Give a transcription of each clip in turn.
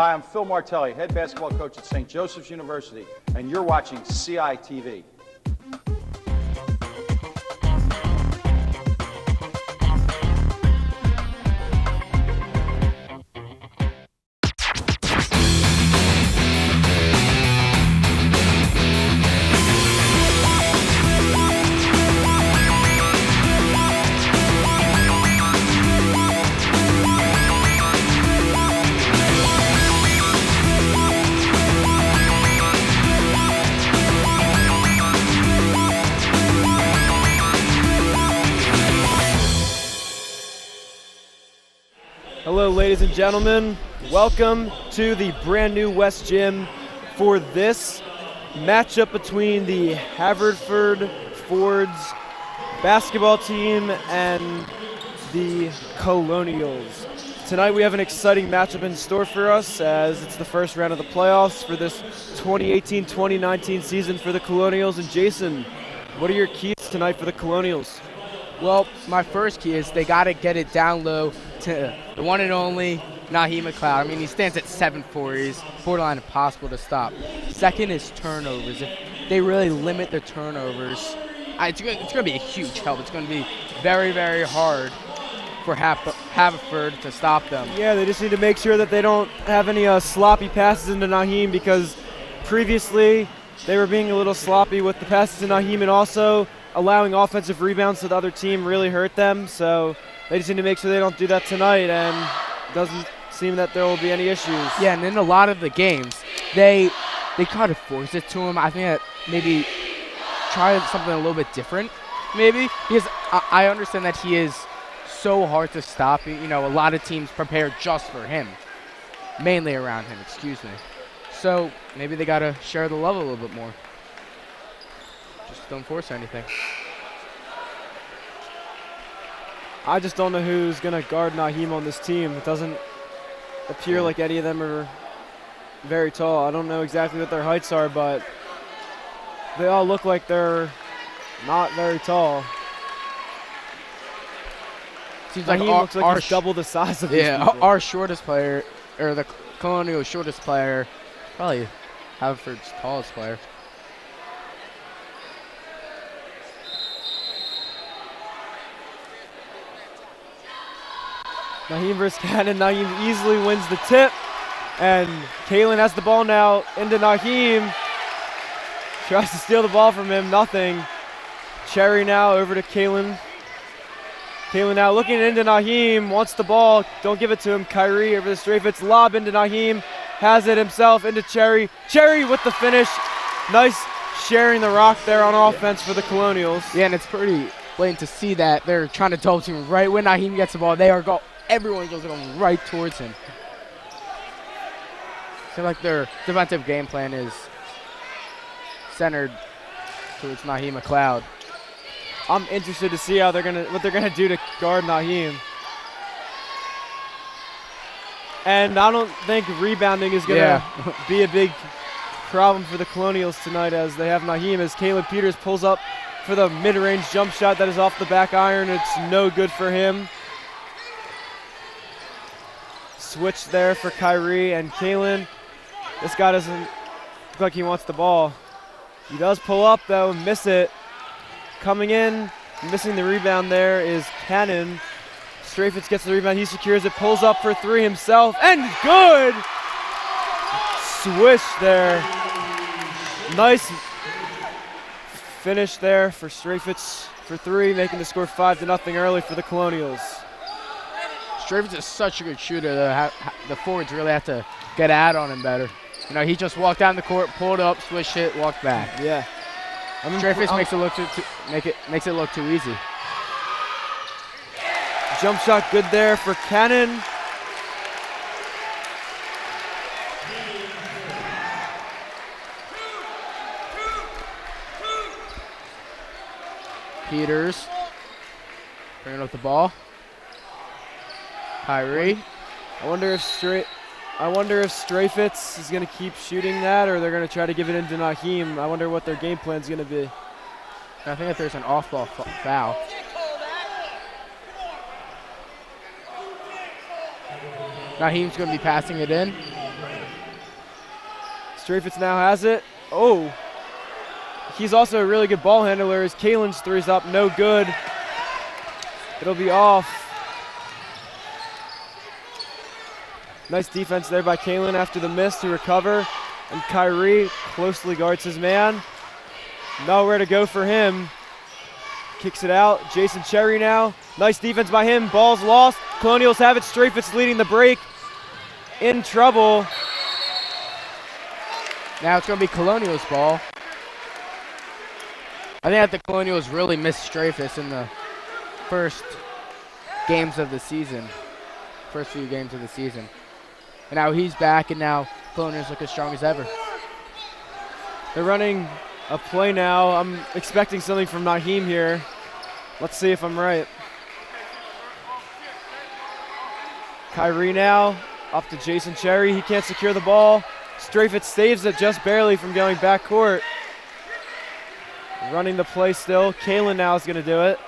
Hi, I'm Phil Martelli, head basketball coach at St. Joseph's University, and you're watching CITV. Hello, ladies and gentlemen. Welcome to the brand new West Gym for this matchup between the Haverford Fords basketball team and the Colonials. Tonight we have an exciting matchup in store for us as it's the first round of the playoffs for this 2018-2019 season for the Colonials. And Jason, what are your keys tonight for the Colonials? Well, my first key is they got to get it down low to the one and only Naheem McLeod. I mean, he stands at 7'4". He's borderline impossible to stop. Second is turnovers. If they really limit the turnovers, it's going to be a huge help. It's going to be very, very hard for Haverford to stop them. Yeah, they just need to make sure that they don't have any sloppy passes into Naheem, because previously they were being a little sloppy with the passes to Naheem, and also allowing offensive rebounds to the other team really hurt them. So they just need to make sure they don't do that tonight, and it doesn't seem that there will be any issues. Yeah, and in a lot of the games, they kind of force it to him. I think that maybe try something a little bit different, maybe, because I understand that he is so hard to stop. You know, a lot of teams prepare just for him, mainly around him, excuse me. So maybe they got to share the love a little bit more. Just don't force anything. I just don't know who's going to guard Naheem on this team. It doesn't appear like any of them are very tall. I don't know exactly what their heights are, but they all look like they're not very tall. Seems Naheem like looks like he's double the size of these people. Our shortest player, or the Colonial shortest player, probably Haverford's tallest player. Naheem versus Cannon. Naheem easily wins the tip, and Kalen has the ball now into Naheem. Tries to steal the ball from him, nothing. Cherry now over to Kalen. Kalen now looking into Naheem, wants the ball, don't give it to him. Kyrie over the straight fits, lob into Naheem, has it himself into Cherry. Cherry with the finish. Nice sharing the rock there on offense for the Colonials. Yeah, and it's pretty blatant to see that they're trying to double team right when Naheem gets the ball. Everyone goes going right towards him. So like their defensive game plan is centered towards Naheem McLeod. I'm interested to see what they're gonna do to guard Naheem. And I don't think rebounding is gonna be a big problem for the Colonials tonight, as they have Naheem, as Caleb Peters pulls up for the mid-range jump shot that is off the back iron. It's no good for him. Switch there for Kyrie and Kalen. This guy doesn't look like he wants the ball. He does pull up though, miss it. Coming in, missing the rebound there is Cannon. Strafitz gets the rebound, he secures it, pulls up for three himself, and good! Swish there. Nice finish there for Strafitz for three, making the score 5-0 early for the Colonials. Strafitz is such a good shooter. The forwards really have to get out on him better. You know, he just walked down the court, pulled up, swished it, walked back. Yeah. Strafitz makes it look too easy. Jump shot good there for Cannon. Peters bringing up the ball. Kyrie. I wonder if Strafitz is going to keep shooting that, or they're going to try to give it into Naheem. I wonder what their game plan is going to be. I think that there's an off-ball foul. Naheem's going to be passing it in. Strafitz now has it. Oh. He's also a really good ball handler as Kalen's three's up, no good. It'll be off. Nice defense there by Kalen after the miss to recover. And Kyrie closely guards his man. Nowhere to go for him. Kicks it out. Jason Cherry now. Nice defense by him. Ball's lost. Colonials have it. Strafitz leading the break. In trouble. Now it's going to be Colonials' ball. I think that the Colonials really missed Strafitz in the first games of the season. First few games of the season. And now he's back, and now Colonials look as strong as ever. They're running a play now. I'm expecting something from Naheem here. Let's see if I'm right. Kyrie now, up to Jason Cherry. He can't secure the ball. Strafitz saves it just barely from going back court. Running the play still. Kalen now is going to do it.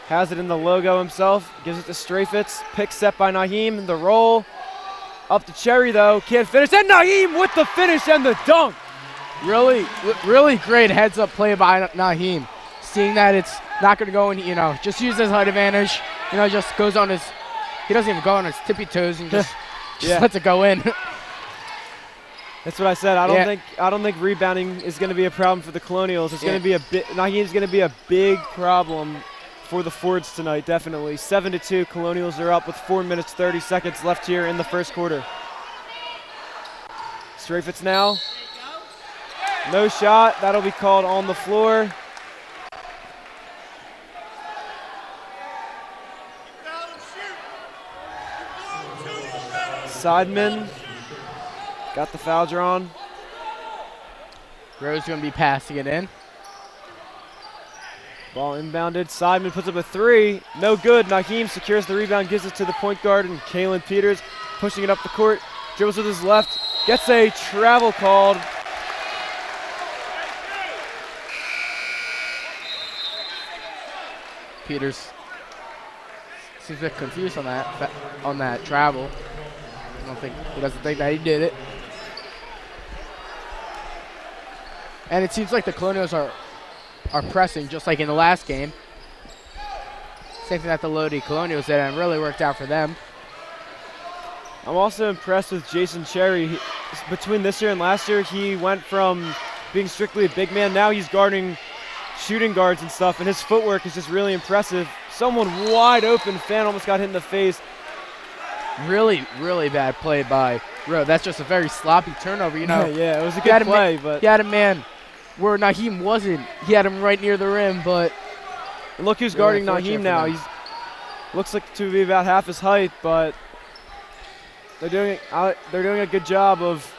Has it in the logo himself. Gives it to Strafitz. Pick set by Naheem. The roll. Up to Cherry though. Can't finish. And Naheem with the finish and the dunk. Really great heads-up play by Naheem. Seeing that it's not going to go in, just use his height advantage. Just goes on his, he doesn't even go on his tippy toes and just lets it go in. That's what I said. I don't think rebounding is going to be a problem for the Colonials. It's going to be Naheem's going to be a big problem for the Fords tonight, definitely. 7-2, Colonials are up with 4 minutes 30 seconds left here in the first quarter. Strafitz now. No shot. That'll be called on the floor. Seidman got the foul drawn. Rose going to be passing it in. Ball inbounded. Seidman puts up a three. No good. Naheem secures the rebound, gives it to the point guard, and Kalen Peters pushing it up the court. Dribbles with his left. Gets a travel called. Peters seems a bit confused on that travel. He doesn't think that he did it. And it seems like the Colonials are pressing just like in the last game. Same thing that the Lodi Colonials did, and it really worked out for them. I'm also impressed with Jason Cherry. Between this year and last year, he went from being strictly a big man. Now he's guarding shooting guards and stuff, and his footwork is just really impressive. Someone wide open. Fan almost got hit in the face. Really bad play by Rowe. That's just a very sloppy turnover, Yeah, it was a good play, but he had a man where Naheem wasn't. He had him right near the rim, but and look who's guarding Naheem now. He looks like to be about half his height, but they're doing a good job of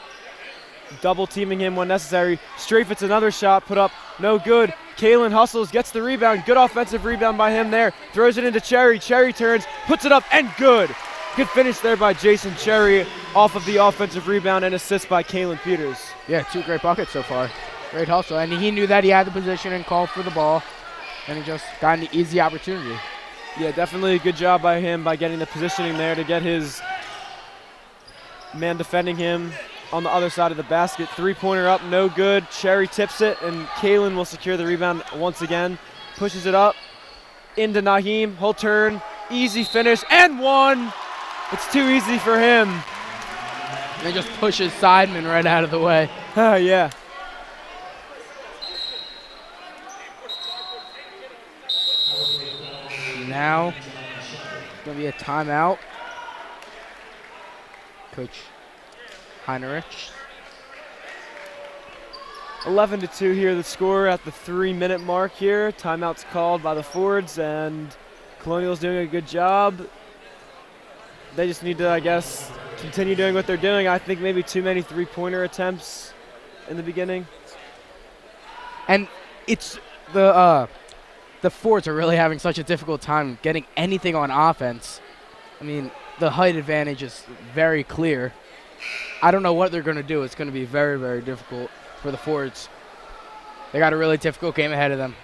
double teaming him when necessary. Strafitz another shot put up, no good. Kalen hustles, gets the rebound. Good offensive rebound by him there. Throws it into Cherry. Cherry turns, puts it up, and good. Good finish there by Jason Cherry off of the offensive rebound and assist by Kalen Peters. Yeah, 2 great buckets so far. Great hustle, and he knew that he had the position and called for the ball, and he just got an easy opportunity. Yeah, definitely a good job by him by getting the positioning there to get his man defending him on the other side of the basket. Three-pointer up, no good. Cherry tips it, and Kalen will secure the rebound once again. Pushes it up into Naheem. He'll turn, easy finish, and one. It's too easy for him. And he just pushes Seidman right out of the way. Yeah. Now, it's going to be a timeout. Coach Heinrich. 11-2 here, the score at the 3-minute mark here. Timeout's called by the Fords, and Colonials doing a good job. They just need to, I guess, continue doing what they're doing. I think maybe too many three-pointer attempts in the beginning. And it's the Fords are really having such a difficult time getting anything on offense. I mean, the height advantage is very clear. I don't know what they're going to do. It's going to be very, very difficult for the Fords. They got a really difficult game ahead of them.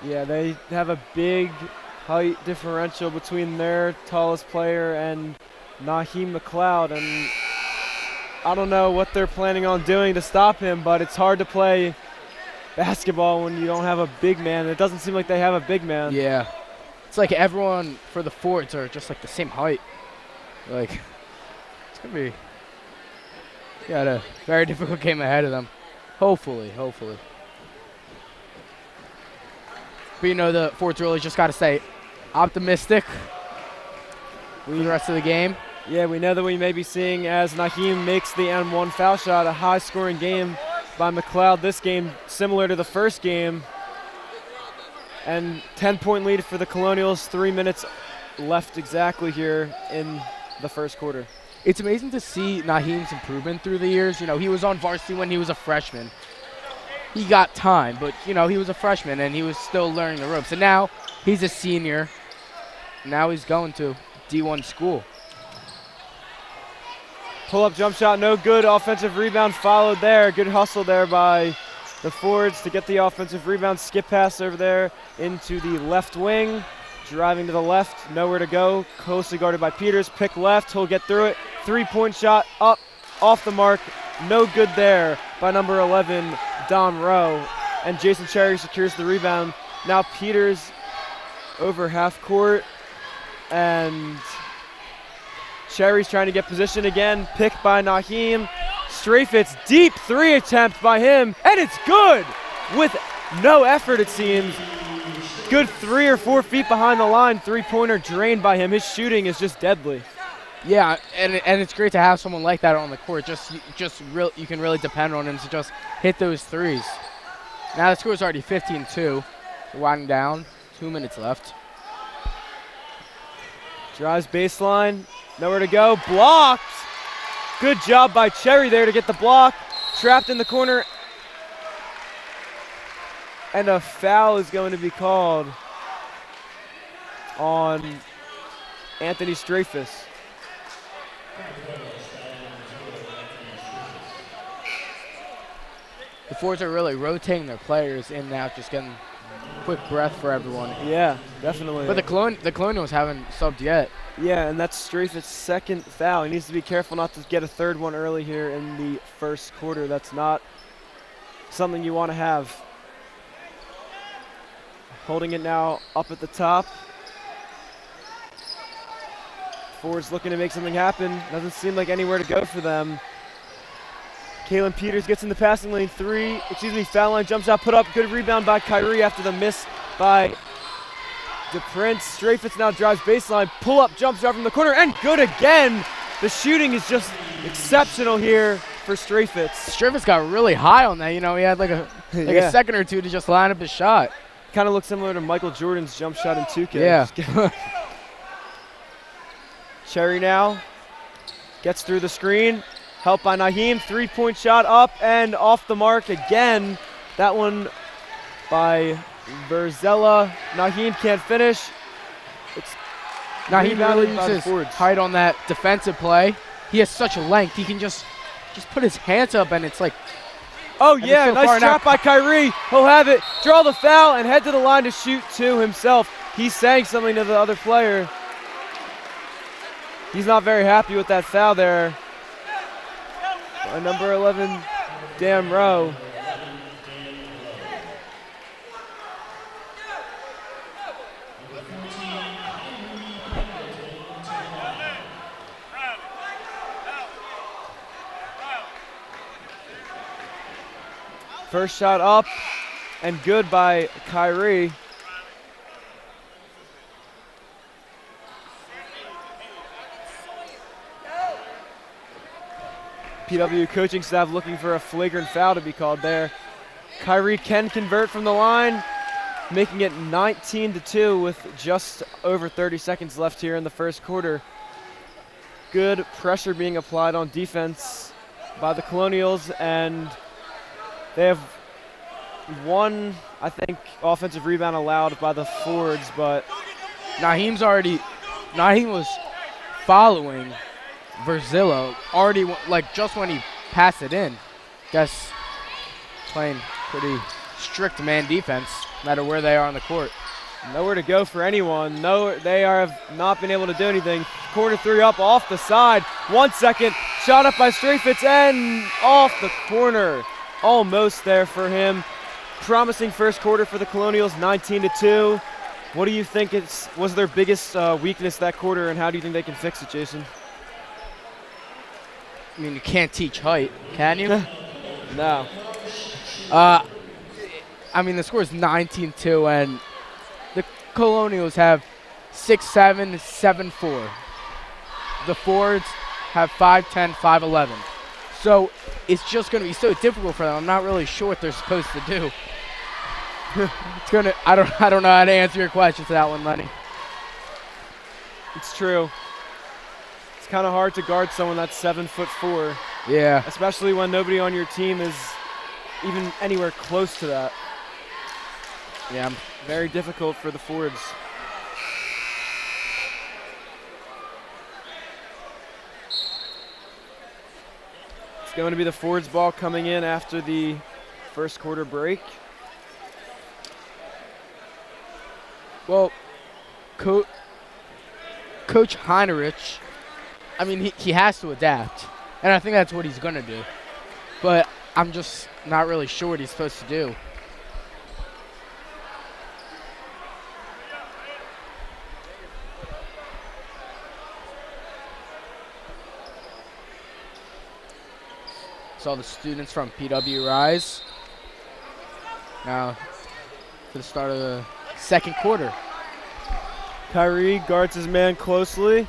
Yeah, they have a big height differential between their tallest player and Naheem McLeod, and I don't know what they're planning on doing to stop him, but it's hard to play basketball when you don't have a big man. It doesn't seem like they have a big man. Yeah. It's like everyone for the Fords are just like the same height. Like, it's going to be got a very difficult game ahead of them. Hopefully. But you know, the Fords really just got to stay optimistic for the rest of the game. Yeah, we know that we may be seeing as Naheem makes the M1 foul shot, a high-scoring game by McLeod. This game similar to the first game. And 10-point lead for the Colonials, 3 minutes left exactly here in the first quarter. It's amazing to see Naheem's improvement through the years. You know, he was on varsity when he was a freshman. He got time, but, you know, he was a freshman and he was still learning the ropes. And now he's a senior. Now he's going to D1 school. Pull-up jump shot, no good. Offensive rebound followed there. Good hustle there by the Fords to get the offensive rebound. Skip pass over there into the left wing. Driving to the left, nowhere to go. Closely guarded by Peters. Pick left, he'll get through it. 3-point shot up, off the mark. No good there by number 11, Dom Rowe. And Jason Cherry secures the rebound. Now Peters over half court. And Cherry's trying to get position again. Picked by Naheem. Strafitz, deep 3 attempt by him. And it's good with no effort, it seems. Good 3 or 4 feet behind the line. 3-pointer drained by him. His shooting is just deadly. Yeah, and it's great to have someone like that on the court. You can really depend on him to just hit those threes. Now the score is already 15-2. We're winding down. 2 minutes left. Drives baseline. Nowhere to go. Blocked. Good job by Cherry there to get the block. Trapped in the corner. And a foul is going to be called on Anthony Strafus. The Fords are really rotating their players in and out, just getting quick breath for everyone. Yeah, definitely. But the Colonials haven't subbed yet. Yeah, and that's Strafus' second foul. He needs to be careful not to get a third one early here in the first quarter. That's not something you want to have. Holding it now up at the top. Fords looking to make something happen. Doesn't seem like anywhere to go for them. Kalen Peters gets in the passing lane. Foul line, jump shot put up. Good rebound by Kyrie after the miss by DePrince. Strafitz now drives baseline. Pull up, jump shot from the corner, and good again. The shooting is just exceptional here for Strafitz. Strafitz got really high on that. You know, he had like a second or two to just line up his shot. Kind of looks similar to Michael Jordan's jump shot in 2K. Yeah. Cherry now gets through the screen. Helped by Naheem. 3-point shot up and off the mark again. That one by Verzella. Naheem can't finish. Naheem really by the uses Fords. height on that defensive play. He has such a length. He can just put his hands up, and it's like, oh, yeah, nice trap by Kyrie. He'll have it, draw the foul, and head to the line to shoot two himself. He's saying something to the other player. He's not very happy with that foul there. By number 11, Dam Rowe. First shot up and good by Kyrie. PW coaching staff looking for a flagrant foul to be called there. Kyrie can convert from the line, making it 19-2 with just over 30 seconds left here in the first quarter. Good pressure being applied on defense by the Colonials, and they have one, I think, offensive rebound allowed by the Fords, but Naheem was following Verzillo already, like just when he passed it in. Guess playing pretty strict man defense, no matter where they are on the court. Nowhere to go for anyone. No, they have not been able to do anything. Corner three up off the side. 1 second. shot up by Strafitz and off the corner. Almost there for him. Promising first quarter for the Colonials, 19-2. What do you think was their biggest weakness that quarter, and how do you think they can fix it, Jason? I mean, you can't teach height, can you? No. I mean, the score is 19-2, and the Colonials have 6'7", 7'4". The Fords have 5'10", 5'11". So it's just going to be so difficult for them. I'm not really sure what they're supposed to do. I don't know how to answer your question to that one, Lenny. It's true. It's kind of hard to guard someone that's 7'4". Yeah. Especially when nobody on your team is even anywhere close to that. Yeah. Very difficult for the Fords. It's going to be the Fords ball coming in after the first quarter break. Well, Coach Heinrich, I mean, he has to adapt, and I think that's what he's going to do. But I'm just not really sure what he's supposed to do. So all the students from PWHS now for the start of the second quarter. Kyrie guards his man closely.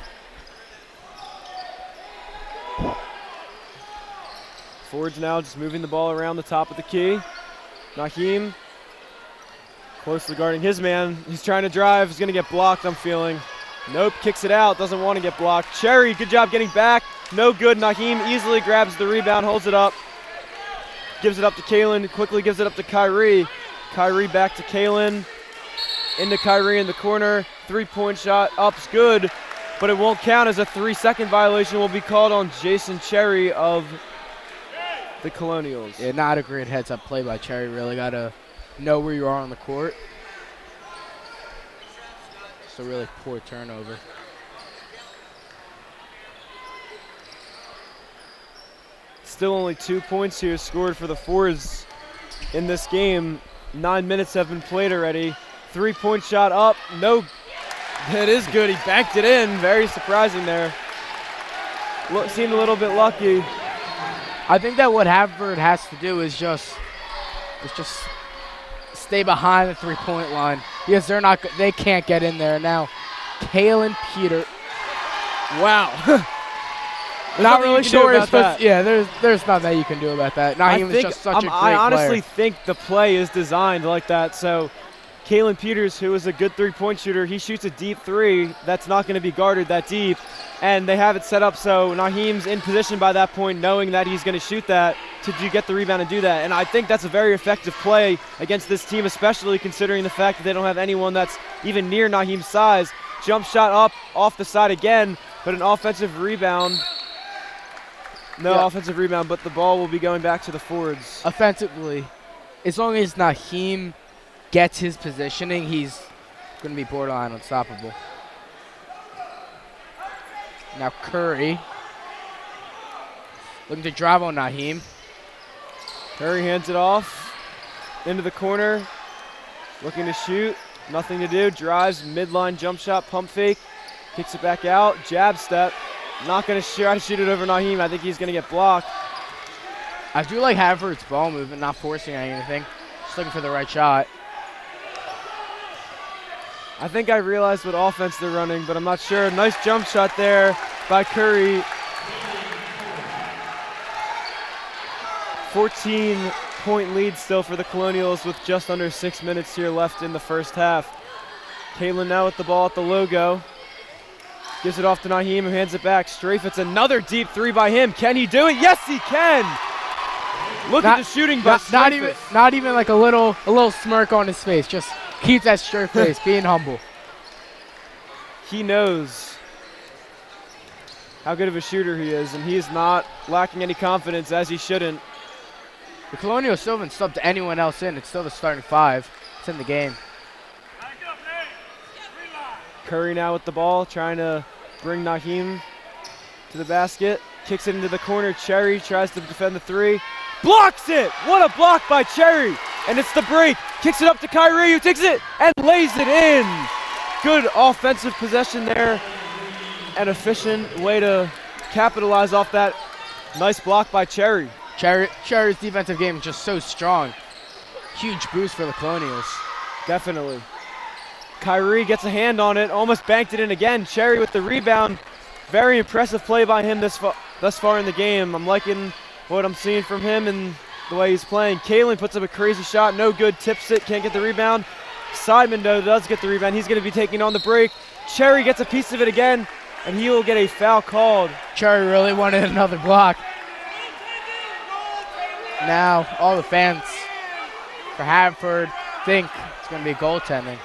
Ford's now just moving the ball around the top of the key. Naheem closely guarding his man. He's trying to drive. He's going to get blocked, I'm feeling. Nope, kicks it out. Doesn't want to get blocked. Cherry, good job getting back. No good. Naheem easily grabs the rebound, holds it up. Gives it up to Kalen. Quickly gives it up to Kyrie. Kyrie back to Kalen. Into Kyrie in the corner. Three-point shot. Up's good, but it won't count as a 3-second violation. Will be called on Jason Cherry of the Colonials. Yeah, not a great heads-up play by Cherry. Really got to know where you are on the court. It's a really poor turnover. Still only 2 points here scored for the Fords in this game. 9 minutes have been played already. Three-point shot up. No. It is good. He banked it in. Very surprising there. Seemed a little bit lucky. I think that what Haverford has to do is just stay behind the three-point line because they can't get in there now. Kalen Peter. Wow. Not really sure. Yeah, there's nothing that you can do about that. Naheem is just such a great player. I honestly think the play is designed like that. So Kalen Peters, who is a good three-point shooter, he shoots a deep three that's not going to be guarded that deep. And they have it set up so Naheem's in position by that point, knowing that he's going to shoot that to get the rebound and do that. And I think that's a very effective play against this team, especially considering the fact that they don't have anyone that's even near Naheem's size. Jump shot up off the side again, but an offensive rebound. No offensive rebound, but the ball will be going back to the Fords. Offensively, as long as Naheem gets his positioning, he's going to be borderline unstoppable. Now Curry looking to drive on Naheem. Curry hands it off into the corner, looking to shoot. Nothing to do. Drives, midline jump shot, pump fake, kicks it back out, jab step. Not going to try to shoot it over Naheem. I think he's going to get blocked. I do like Haverford's ball movement, not forcing anything. Just looking for the right shot. I think I realized what offense they're running, but I'm not sure. Nice jump shot there by Curry. 14-point lead still for the Colonials with just under 6 minutes here left in the first half. Kalen now with the ball at the logo. Gives it off to Naheem, who hands it back. Strafe, it's another deep three by him. Can he do it? Yes, he can. Look at the shooting by Strafe. Not even like a little smirk on his face. Just keeps that straight face, being humble. He knows how good of a shooter he is, and he is not lacking any confidence, as he shouldn't. The Colonials still haven't subbed anyone else in. It's still the starting five. It's in the game. Curry now with the ball, trying to bring Naheem to the basket, kicks it into the corner. Cherry tries to defend the three, blocks it. What a block by Cherry. And it's the break. Kicks it up to Kyrie, who takes it and lays it in. Good offensive possession there. An efficient way to capitalize off that nice block by Cherry. Cherry's defensive game is just so strong. Huge boost for the Colonials. Definitely. Kyrie gets a hand on it, almost banked it in again. Cherry with the rebound. Very impressive play by him thus far in the game. I'm liking what I'm seeing from him and the way he's playing. Kalen puts up a crazy shot, no good, tips it, can't get the rebound. Seidman, though, does get the rebound. He's going to be taking on the break. Cherry gets a piece of it again, and he will get a foul called. Cherry really wanted another block. Now, all the fans for Haverford think it's going to be goaltending.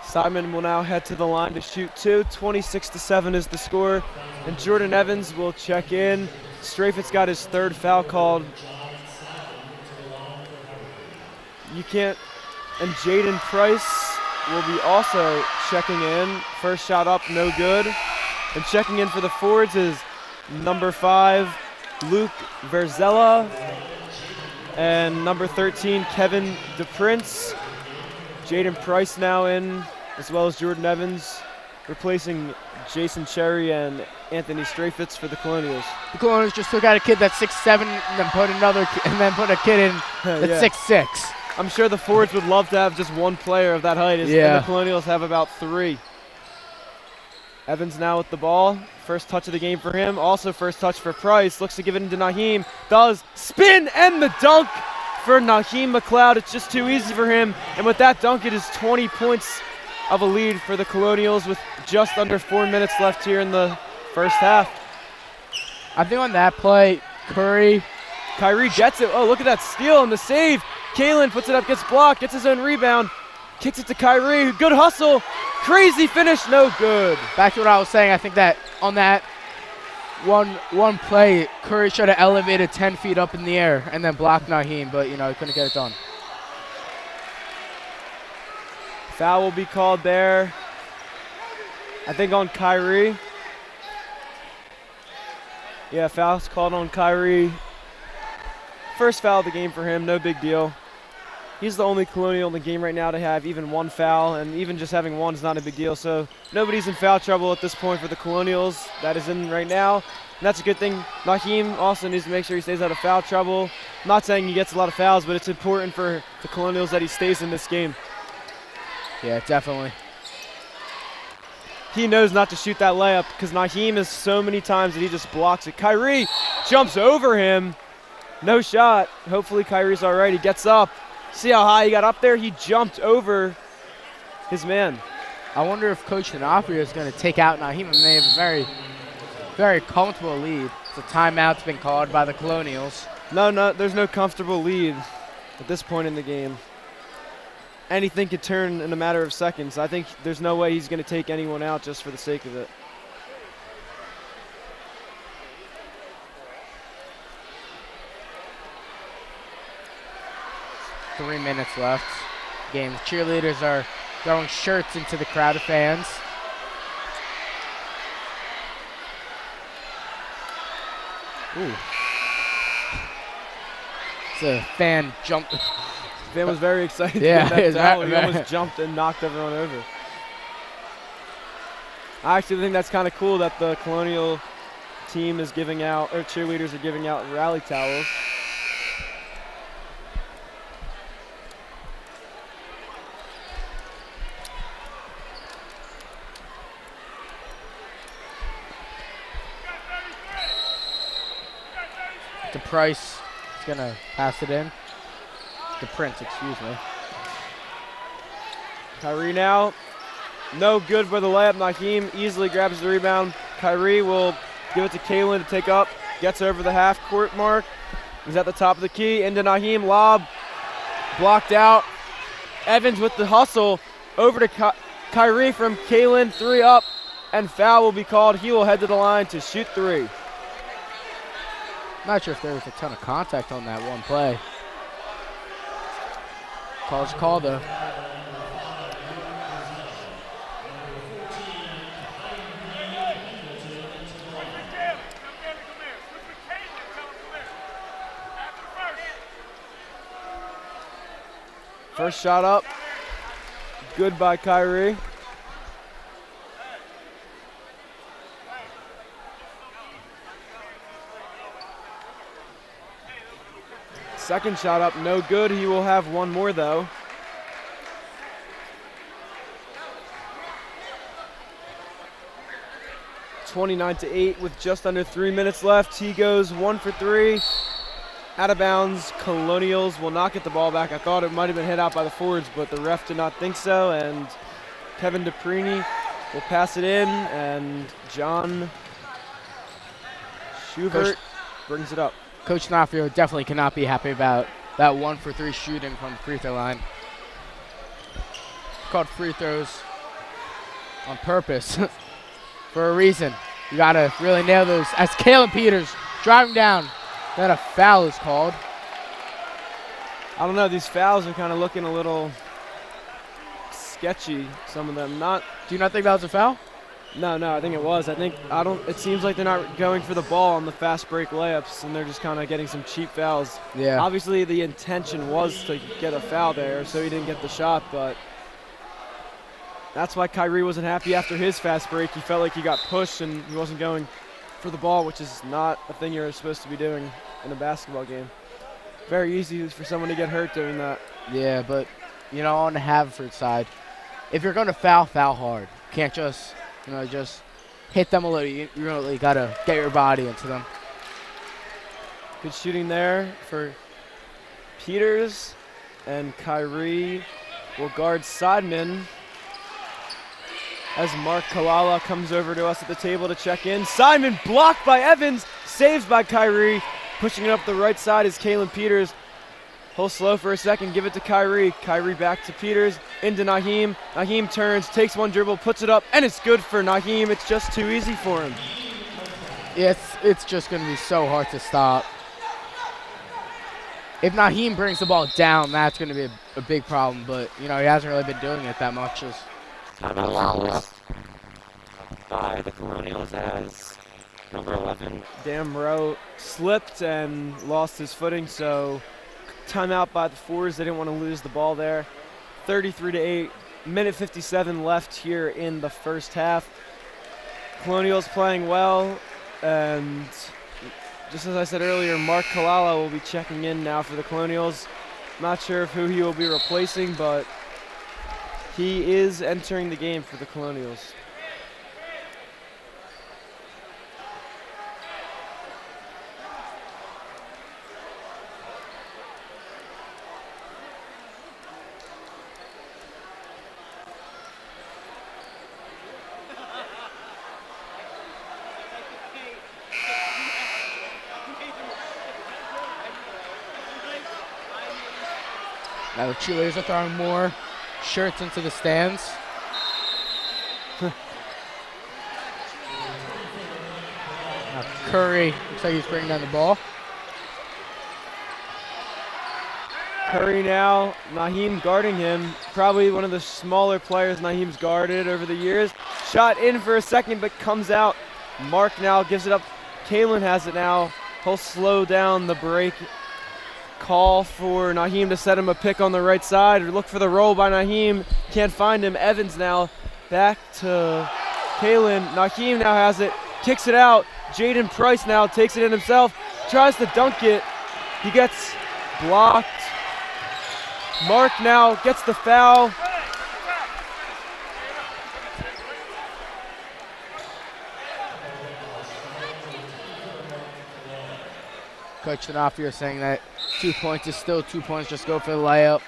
Seidman will now head to the line to shoot two. 26-7 is the score, and Jordan Evans will check in. Strafett's got his third foul called. And Jaden Price will be also checking in. First shot up, no good. And checking in for the Fords is number 5, Luke Verzella, and number 13, Kevin DePrince. Jaden Price now in, as well as Jordan Evans, replacing Jason Cherry and Anthony Strafitz for the Colonials. The Colonials just took out a kid that's 6'7", and then put a kid in that's 6'6". I'm sure the Fords would love to have just one player of that height, and the Colonials have about 3. Evans now with the ball. First touch of the game for him. Also first touch for Price. Looks to give it into Naheem. Does. Spin and the dunk for Naheem McLeod. It's just too easy for him. And with that dunk, it is 20 points of a lead for the Colonials with just under 4 minutes left here in the first half. I think on that play, Kyrie gets it. Oh, look at that steal and the save. Kalen puts it up, gets blocked, gets his own rebound, kicks it to Kyrie. Good hustle. Crazy finish, no good. Back to what I was saying, I think that on that one play, Curry should have elevated 10 feet up in the air and then blocked Naheem, but, he couldn't get it done. Foul will be called there, I think on Kyrie. Yeah, foul's called on Kyrie. First foul of the game for him, no big deal. He's the only Colonial in the game right now to have even one foul, and even just having one is not a big deal. So nobody's in foul trouble at this point for the Colonials. That is in right now, and that's a good thing. Naheem also needs to make sure he stays out of foul trouble. I'm not saying he gets a lot of fouls, but it's important for the Colonials that he stays in this game. Yeah, definitely. He knows not to shoot that layup because Naheem is so many times that he just blocks it. Kyrie jumps over him. No shot. Hopefully Kyrie's all right. He gets up. See how high he got up there? He jumped over his man. I wonder if Coach D'Onofrio is going to take out Naheem, and they have a very, very comfortable lead. It's a timeout's been called by the Colonials. No, there's no comfortable lead at this point in the game. Anything could turn in a matter of seconds. I think there's no way he's going to take anyone out just for the sake of it. Three minutes left. Game. Cheerleaders are throwing shirts into the crowd of fans. Ooh. It's a fan jump. Fan was very excited. Yeah, he almost jumped and knocked everyone over. I actually think that's kind of cool that the Colonial team is giving out, or cheerleaders are giving out rally towels. Price is going to pass it in. DePrince, excuse me. Kyrie now. No good for the layup. Naheem easily grabs the rebound. Kyrie will give it to Kalen to take up. Gets over the half-court mark. He's at the top of the key. Into Naheem. Lob. Blocked out. Evans with the hustle. Over to Kyrie from Kalen. 3 up. And foul will be called. He will head to the line to shoot 3. Not sure if there was a ton of contact on that one play. Call's call, though. First shot up. Good by Kyrie. Second shot up, no good. He will have one more though. (29-8) with just under 3 minutes left. He goes 1 for 3. Out of bounds. Colonials will not get the ball back. I thought it might have been hit out by the Fords, but the ref did not think so. And Kevin DePrini will pass it in, and John Schubert brings it up. Coach Nafrio definitely cannot be happy about that 1 for 3 shooting from the free throw line. Called free throws on purpose for a reason. You gotta really nail those. As Caleb Peters driving down, then a foul is called. I don't know, these fouls are kind of looking a little sketchy, some of them. Not. Do you not think that was a foul? No, I think it was. It seems like they're not going for the ball on the fast break layups, and they're just kind of getting some cheap fouls. Yeah. Obviously, the intention was to get a foul there, so he didn't get the shot, but that's why Kyrie wasn't happy after his fast break. He felt like he got pushed and he wasn't going for the ball, which is not a thing you're supposed to be doing in a basketball game. Very easy for someone to get hurt doing that. Yeah, but, you know, on the Haverford side, if you're going to foul hard. You can't just, just hit them a little. You really got to get your body into them. Good shooting there for Peters, and Kyrie will guard Seidman as Mark Kalala comes over to us at the table to check in. Seidman blocked by Evans, saves by Kyrie. Pushing it up the right side is Kalen Peters. Hold slow for a second, give it to Kyrie. Kyrie back to Peters, into Naheem. Naheem turns, takes one dribble, puts it up, and it's good for Naheem. It's just too easy for him. Yeah, it's just going to be so hard to stop. If Naheem brings the ball down, that's going to be a big problem. But, he hasn't really been doing it that much. Timeout by the Colonials as number 11. Damrow slipped and lost his footing, so timeout by the Fords. They didn't want to lose the ball there. 33-8, minute 57 left here in the first half. Colonials playing well, and just as I said earlier, Mark Kalala will be checking in now for the Colonials. Not sure of who he will be replacing, but he is entering the game for the Colonials. Now the cheerleaders are throwing more shirts into the stands. Now Curry looks like he's bringing down the ball. Curry now, Naheem guarding him. Probably one of the smaller players Naheem's guarded over the years. Shot in for a second, but comes out. Mark now gives it up. Kalen has it now. He'll slow down the break. Call for Naheem to set him a pick on the right side, or look for the roll by Naheem. Can't find him. Evans now back to Kalen. Naheem now has it, kicks it out. Jaden Price now takes it in himself, tries to dunk it. He gets blocked. Mark now gets the foul. Coach D'Onofrio saying that 2 points is still 2 points. Just go for the layup.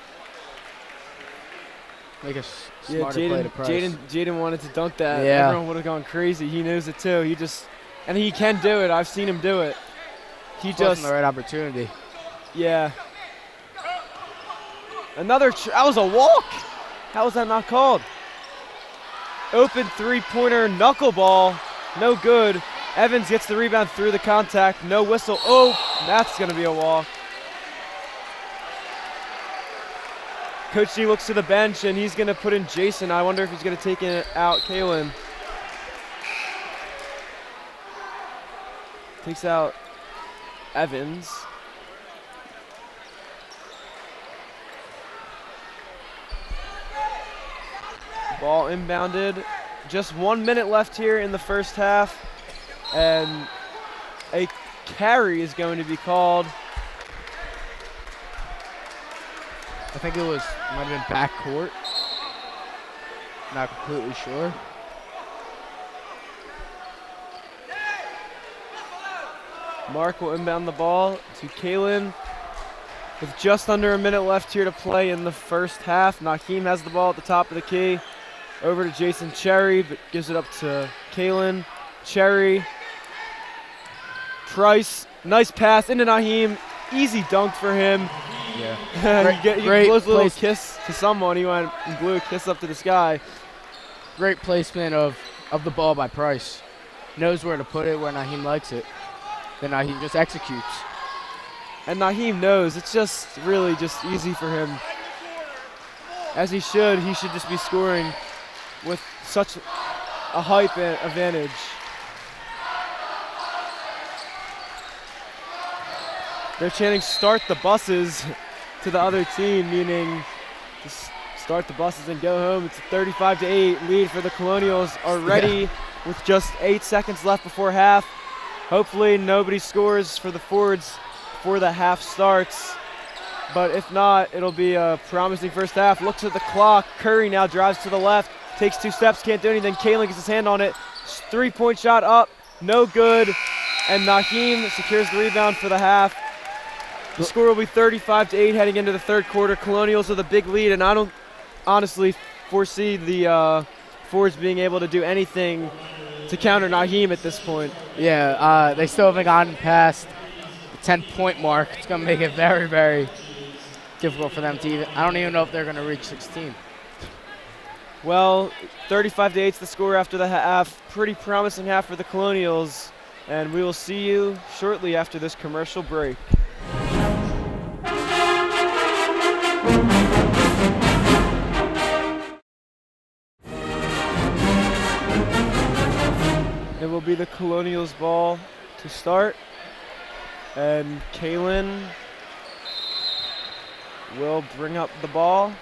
Make a smarter play to Price. Jaden wanted to dunk that. Yeah. Everyone would have gone crazy. He knows it too. And he can do it. I've seen him do it. He Just just the right opportunity. Yeah. That was a walk. How was that not called? Open three-pointer knuckleball. No good. Evans gets the rebound through the contact. No whistle. Oh, that's going to be a walk. Coach G looks to the bench, and he's going to put in Jason. I wonder if he's going to take out Kalen. Takes out Evans. Ball inbounded. Just 1 minute left here in the first half. And a carry is going to be called. I think it might have been back court. Not completely sure. Mark will inbound the ball to Kalen. With just under a minute left here to play in the first half. Naheem has the ball at the top of the key. Over to Jason Cherry, but gives it up to Kalen. Cherry. Price. Nice pass into Naheem. Easy dunk for him. Yeah. you blows a little kiss to someone. He went and blew a kiss up to the sky. Great placement of the ball by Price. Knows where to put it, where Naheem likes it. Then Naheem just executes. And Naheem knows it's just really just easy for him. As he should just be scoring with such a height advantage. They're chanting "start the buses" to the other team, meaning just start the buses and go home. It's a 35-8 lead for the Colonials already with just 8 seconds left before half. Hopefully nobody scores for the Fords before the half starts. But if not, it'll be a promising first half. Looks at the clock. Curry now drives to the left. Takes 2 steps, can't do anything. Kalen gets his hand on it. 3-point shot up, no good. And Naheem secures the rebound for the half. The score will be 35-8 heading into the third quarter. Colonials with a big lead, and I don't honestly foresee the Fords being able to do anything to counter Naheem at this point. Yeah, they still haven't gotten past the 10-point mark. It's going to make it very, very difficult for them to even. I don't even know if they're going to reach 16. Well, 35-8 is the score after the half. Pretty promising half for the Colonials, and we will see you shortly after this commercial break. It will be the Colonials' ball to start, and Kalen will bring up the ball.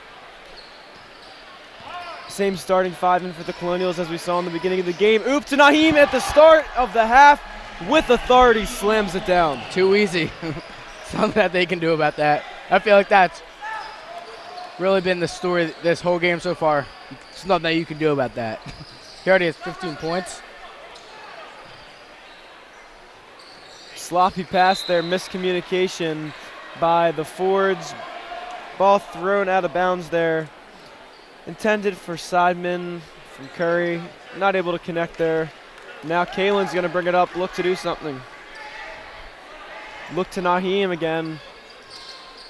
Same starting 5 in for the Colonials as we saw in the beginning of the game. Oop to Naheem at the start of the half with authority, slams it down. Too easy. Something that they can do about that. I feel like that's really been the story this whole game so far. There's nothing that you can do about that. He already has 15 points. Sloppy pass there, miscommunication by the Fords. Ball thrown out of bounds there. Intended for Seidman from Curry. Not able to connect there. Now Kalen's going to bring it up, look to do something. Look to Naheem again.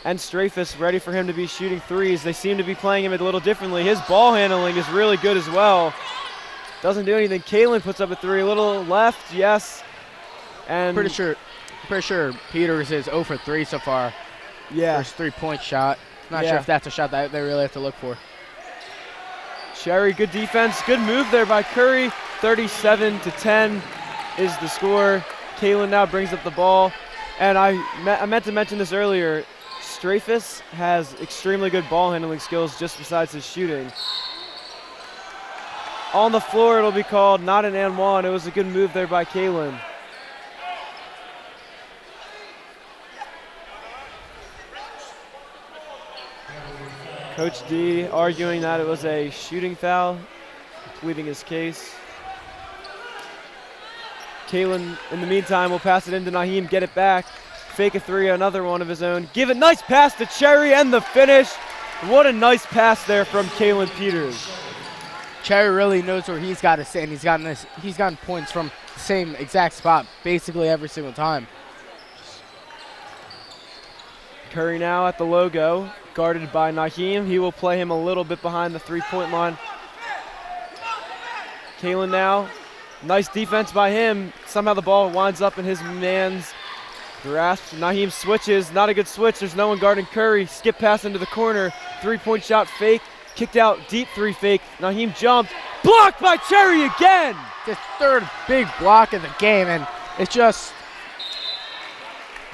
And Strafus ready for him to be shooting threes. They seem to be playing him a little differently. His ball handling is really good as well. Doesn't do anything. Kalen puts up a 3, a little left, yes. And Pretty sure Peters is 0 for 3 so far. Yeah. First 3-point shot. Not sure if that's a shot that they really have to look for. Cherry, good defense, good move there by Curry. 37-10 is the score. Kalen now brings up the ball. And I meant to mention this earlier. Strafus has extremely good ball handling skills just besides his shooting. On the floor, it'll be called not an and one. It was a good move there by Kalen. Coach D arguing that it was a shooting foul, pleading his case. Kalen, in the meantime, will pass it into Naheem, get it back. Fake a 3, another one of his own. Give it, nice pass to Cherry, and the finish. What a nice pass there from Kalen Peters. Cherry really knows where he's got to sit, and he's gotten points from the same exact spot basically every single time. Curry now at the logo, guarded by Naheem. He will play him a little bit behind the 3-point line. Kalen now, nice defense by him. Somehow the ball winds up in his man's grasp. Naheem switches, not a good switch. There's no one guarding Curry. Skip pass into the corner. 3-point shot fake, kicked out, deep 3 fake. Naheem jumped, blocked by Cherry again. His third big block of the game, and it's just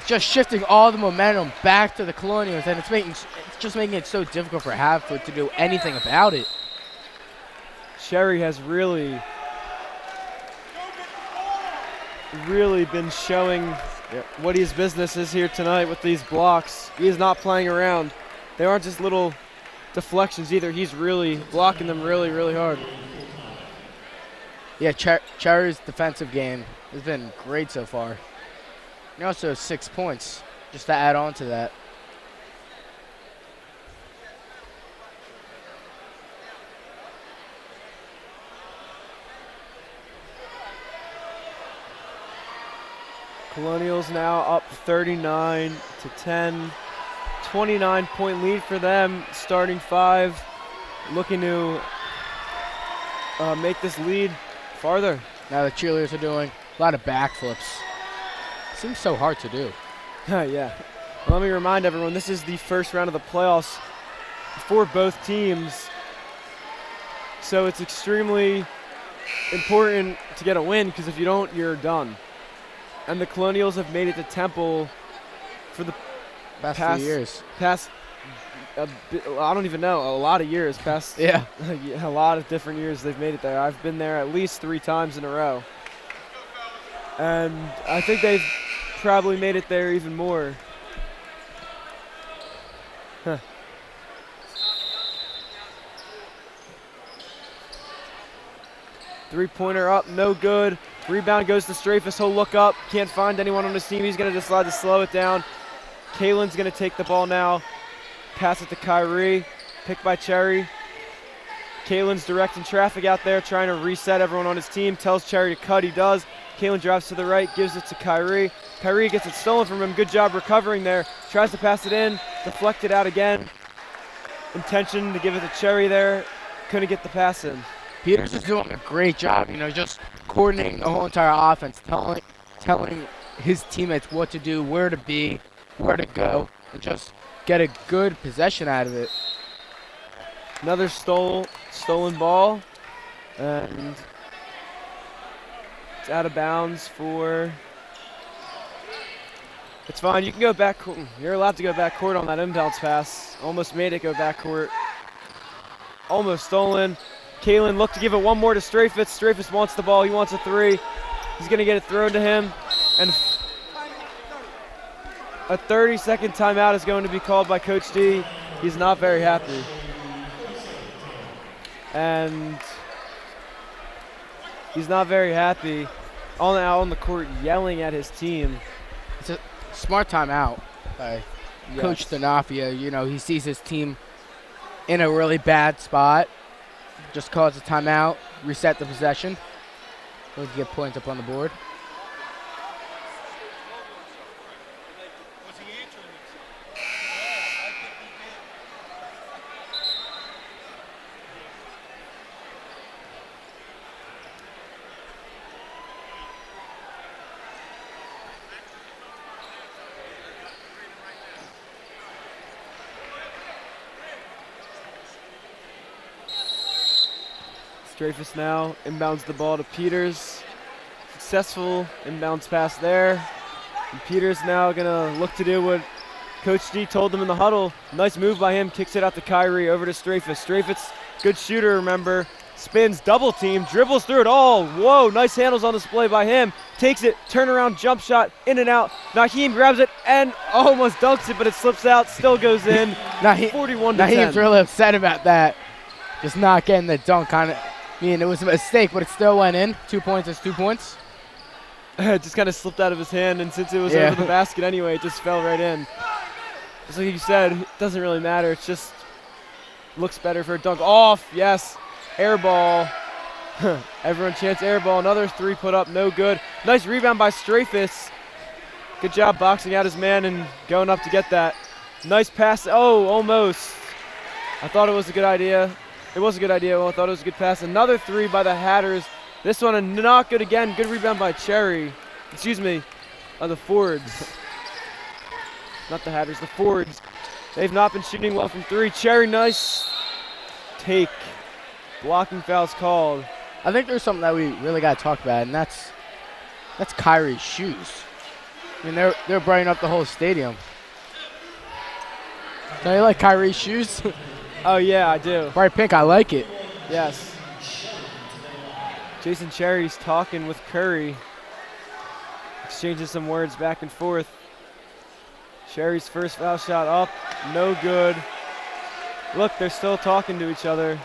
shifting all the momentum back to the Colonials, and it's just making it so difficult for Haverford to do anything about it. Cherry has really been showing what his business is here tonight with these blocks. He is not playing around. They aren't just little deflections either. He's really blocking them really, really hard. Yeah, Cherry's defensive game has been great so far. He also has 6 points, just to add on to that. Colonials now up 39-10. 29-point lead for them. Starting 5, looking to make this lead farther. Now the cheerleaders are doing a lot of backflips. Seems so hard to do. Yeah. Well, let me remind everyone, this is the first round of the playoffs for both teams. So it's extremely important to get a win, because if you don't, you're done. And the Colonials have made it to Temple for the past few years. I don't even know, a lot of years. Yeah. A lot of different years they've made it there. I've been there at least 3 times in a row. And I think they've probably made it there even more. Huh. Three-pointer up, no good. Rebound goes to Strafus. He'll look up, can't find anyone on his team. He's going to decide to slow it down. Kalen's going to take the ball now. Pass it to Kyrie. Picked by Cherry. Kalen's directing traffic out there, trying to reset everyone on his team. Tells Cherry to cut. He does. Kalen drives to the right, gives it to Kyrie. Kyrie gets it stolen from him. Good job recovering there. Tries to pass it in. Deflected out again. Intention to give it to Cherry there. Couldn't get the pass in. Peters is doing a great job, just coordinating the whole entire offense, telling his teammates what to do, where to be, where to go, and just get a good possession out of it. Another stolen ball, and it's out of bounds for. It's fine. You can go back. You're allowed to go back court on that inbounds pass. Almost made it go back court. Almost stolen. Kalen looked to give it one more to Strafus. Strafus wants the ball. He wants a 3. He's going to get it thrown to him. And a 30-second timeout is going to be called by Coach D. He's not very happy. And he's not very happy on the court yelling at his team. It's a smart timeout by Coach Denafia. He sees his team in a really bad spot. Just calls a timeout, reset the possession. We'll get points up on the board. Strafus now inbounds the ball to Peters. Successful inbounds pass there. And Peters now going to look to do what Coach D told him in the huddle. Nice move by him. Kicks it out to Kyrie, over to Strafus. Strafus, good shooter, remember. Spins, double team, dribbles through it all. Whoa, nice handles on display by him. Takes it, turnaround, jump shot, in and out. Naheem grabs it and almost dunks it, but it slips out, still goes in. 41-10. Naheem's really upset about that. Just not getting the dunk on it. It was a mistake, but it still went in. 2 points is 2 points. It just kind of slipped out of his hand, and since it was over the basket anyway, it just fell right in. Just like you said, it doesn't really matter. It just looks better for a dunk. Off, yes. Air ball. Everyone chants air ball. Another 3 put up, no good. Nice rebound by Strafus. Good job boxing out his man and going up to get that. Nice pass. Oh, almost. I thought it was a good idea. It was a good idea. Well, I thought it was a good pass. Another 3 by the Hatters. This one not good again. Good rebound by Cherry. Excuse me, the Fords. Not the Hatters, the Fords. They've not been shooting well from 3. Cherry, nice take. Blocking foul's called. I think there's something that we really got to talk about, and that's Kyrie's shoes. They're brightening up the whole stadium. Don't you like Kyrie's shoes? Oh, yeah, I do. Bright pink, I like it. Yes. Jason Cherry's talking with Curry, exchanging some words back and forth. Cherry's first foul shot up, no good. Look, they're still talking to each other.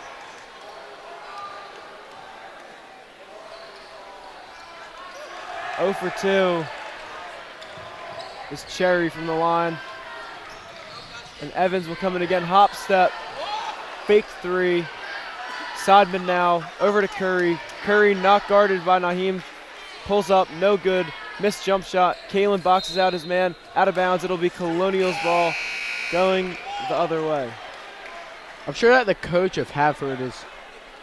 Oh for 2 is Cherry from the line. And Evans will come in again, hop step, fake 3. Sideman now, over to Curry. Curry not guarded by Naheem, pulls up, no good. Missed jump shot. Kalen boxes out his man, out of bounds. It'll be Colonials ball going the other way. I'm sure that the coach of Haverford is,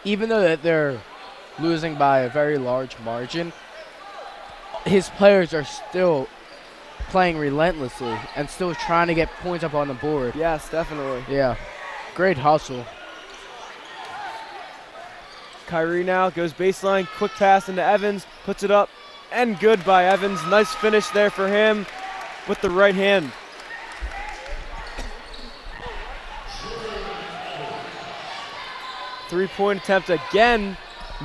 even though that they're losing by a very large margin, his players are still playing relentlessly and still trying to get points up on the board. Yes, definitely. Yeah, great hustle. Kyrie now goes baseline, quick pass into Evans, puts it up, and good by Evans. Nice finish there for him with the right hand. Three-point attempt again,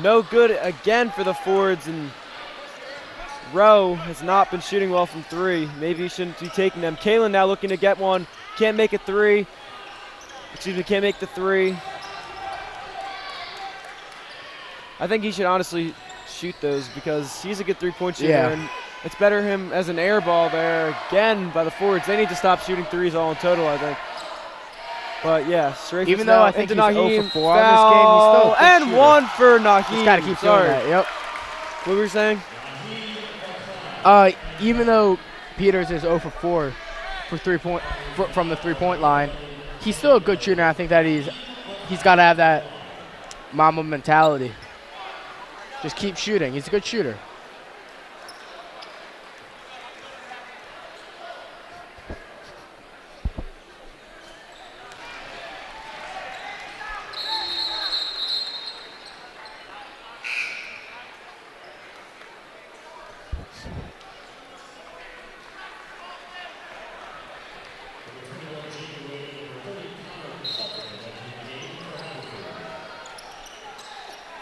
no good again for the Fords, and Rowe has not been shooting well from 3. Maybe he shouldn't be taking them. Kalen now looking to get one, can't make a 3. Excuse me, can't make the 3. I think he should honestly shoot those because he's a good three-point shooter, and it's better him as an air ball there again by the Fords. They need to stop shooting 3s all in total, I think. But yeah, straight even though I think he's 0 for 4 on this game, he's still a good and shooter. 1 for Naheem. He's got to keep doing that. Yep. What were you saying? Even though Peters is 0 for 4 for from the three-point line, he's still a good shooter. I think that he's got to have that Mamba mentality. Just keep shooting. He's a good shooter.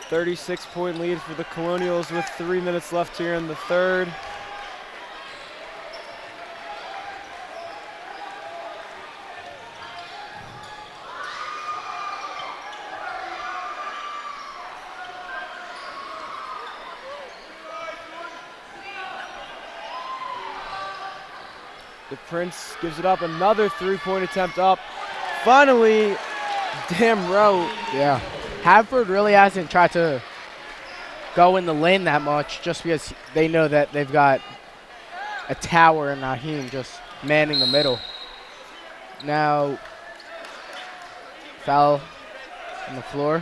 .36 lead for the Colonials with 3 minutes left here in the third. The Prince gives it up, another three-point attempt up. Finally, damn Rowe. Yeah. Haverford really hasn't tried to go in the lane that much just because they know that they've got a tower and Naheem just manning the middle. Now, foul on the floor.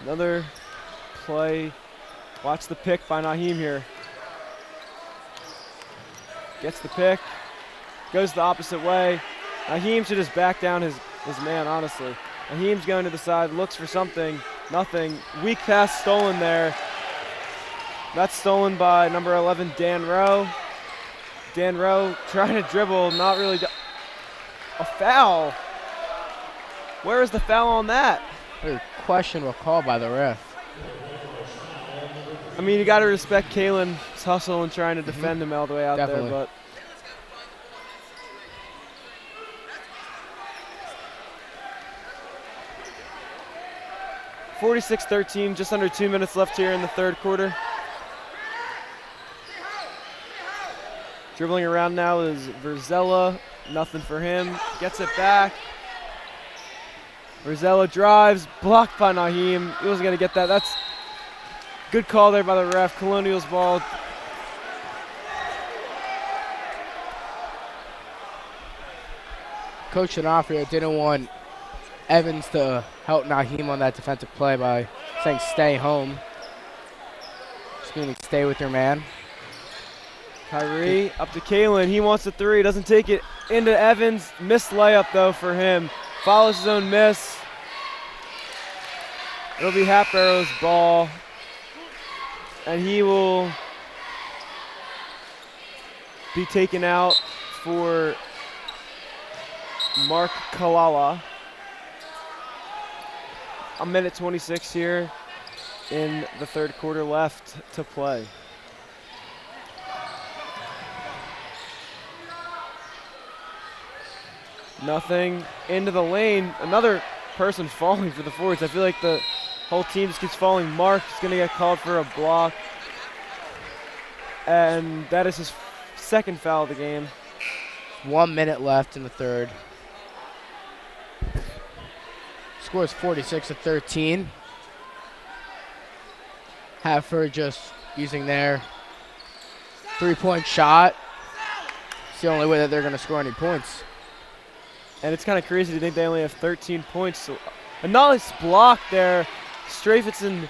Another play. Watch the pick by Naheem here. Gets the pick. Goes the opposite way. Naheem should just back down his man, honestly. Naheem's going to the side, looks for something. Nothing. Weak pass stolen there. That's stolen by number 11, Dan Rowe. Dan Rowe trying to dribble, not really. A foul. Where is the foul on that? A questionable call by the ref. I mean, you got to respect Kalen's hustle and trying to defend him all the way out Definitely. there, but 46-13, just under 2 minutes left here in the third quarter. Dribbling around now is Verzella, nothing for him. Gets it back. Verzella drives, blocked by Naheem. He wasn't going to get that. That's good call there by the ref. Colonials ball. Coach D'Onofrio didn't want Evans to help Naheem on that defensive play by saying stay home. Just meaning stay with your man. Kyrie up to Kalen. He wants the three. Doesn't take it into Evans. Missed layup, though, for him. Follows his own miss. It'll be Hatbarrow's ball. And he will be taken out for Mark Kalala. A minute 26 here in the third quarter left to play. Nothing into the lane. Another person falling for the Fords. I feel like the whole team just keeps falling. Mark is going to get called for a block. And that is his second foul of the game. 1 minute left in the third. Score is 46-13. Haverford just using their three-point shot. It's the only way that they're going to score any points. And it's kind of crazy to think they only have 13 points. So a nice block there. Strafitz and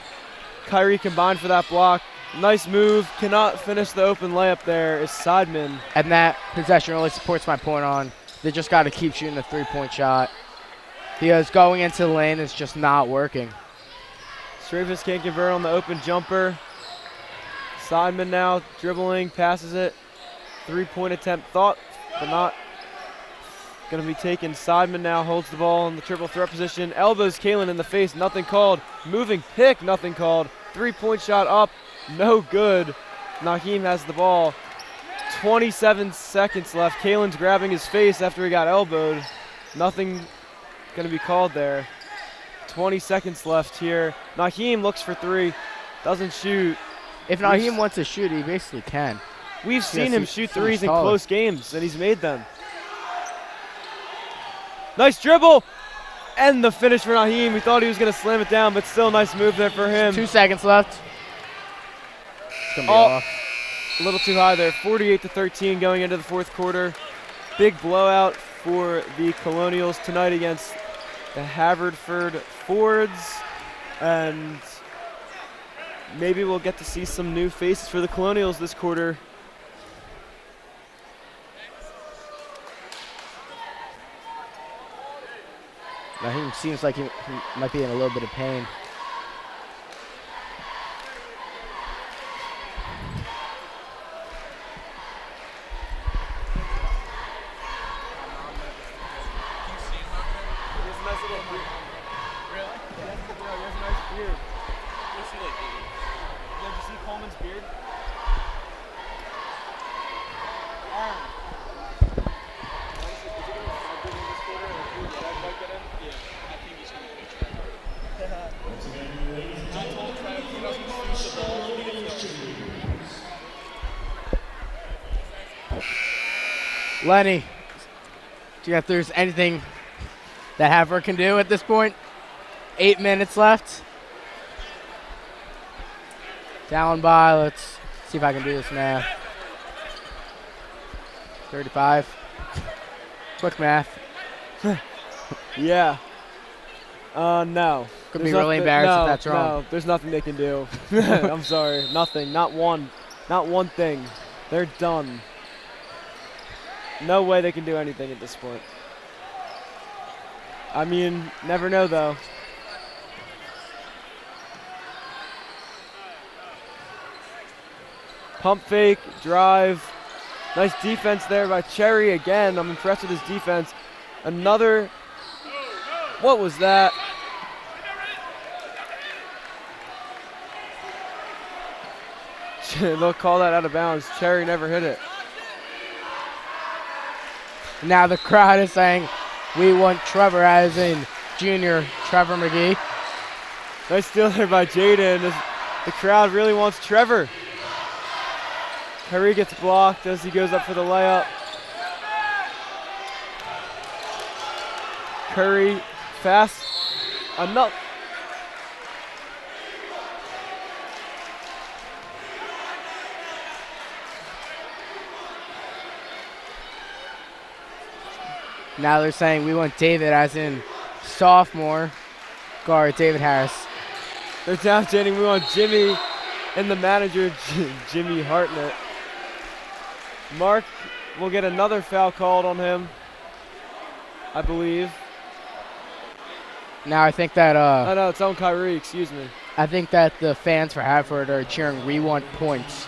Kyrie combined for that block. Nice move. Cannot finish the open layup there is Seidman. And that possession really supports my point on they just got to keep shooting the three-point shot because going into the lane is just not working. Strafitz can't convert on the open jumper. Seidman now dribbling, passes it. Three-point attempt thought, but not going to be taken. Seidman now holds the ball in the triple threat position. Elbows Kalen in the face, nothing called. Moving pick, nothing called. Three-point shot up, no good. Naheem has the ball. 27 seconds left. Kalen's grabbing his face after he got elbowed. Nothing going to be called there. 20 seconds left here. Naheem looks for three, doesn't shoot. If Naheem wants to shoot, he basically can. We've seen him shoot threes in close games, and he's made them. Nice dribble, and the finish for Naheem. We thought he was going to slam it down, but still nice move there for him. 2 seconds left. It's going to be off. A little too high there. 48-13 going into the fourth quarter. Big blowout for the Colonials tonight against the Haverford Fords, and maybe we'll get to see some new faces for the Colonials this quarter. Naheem seems like he might be in a little bit of pain. Lenny, do you know if there's anything that Haverford can do at this point? 8 minutes left. Down by, let's see if I can do this math. 35. Quick math. Yeah. No. Could be really embarrassed if that's wrong. No, there's nothing they can do. I'm sorry. Nothing. Not one. Not one thing. They're done. No way they can do anything at this point. I mean, never know though. Pump fake, drive. Nice defense there by Cherry again. I'm impressed with his defense. Another, what was that? They'll call that out of bounds. Cherry never hit it. Now the crowd is saying, we want Trevor, as in junior Trevor McGee. Nice steal there by Jaden. The crowd really wants Trevor. Curry gets blocked as he goes up for the layup. Curry fast enough. Now they're saying we want David, as in sophomore guard David Harris. They're down chanting we want Jimmy and the manager, Jimmy Hartnett. Mark will get another foul called on him, I believe. Now I think that Oh no, it's on Kyrie, excuse me. I think that the fans for Haverford are cheering, we want points.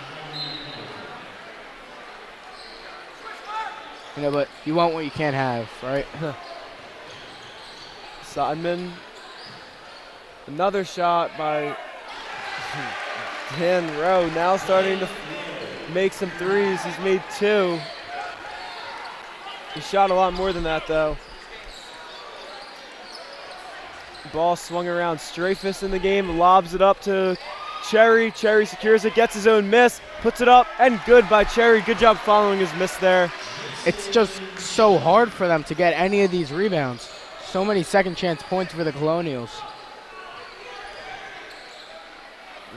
but you want what you can't have, right? Sodman. Another shot by Dan Rowe. Now starting to make some threes. He's made 2. He shot a lot more than that, though. Ball swung around. Strafus in the game, lobs it up to Cherry. Cherry secures it, gets his own miss, puts it up, and good by Cherry. Good job following his miss there. It's just so hard for them to get any of these rebounds. So many second chance points for the Colonials.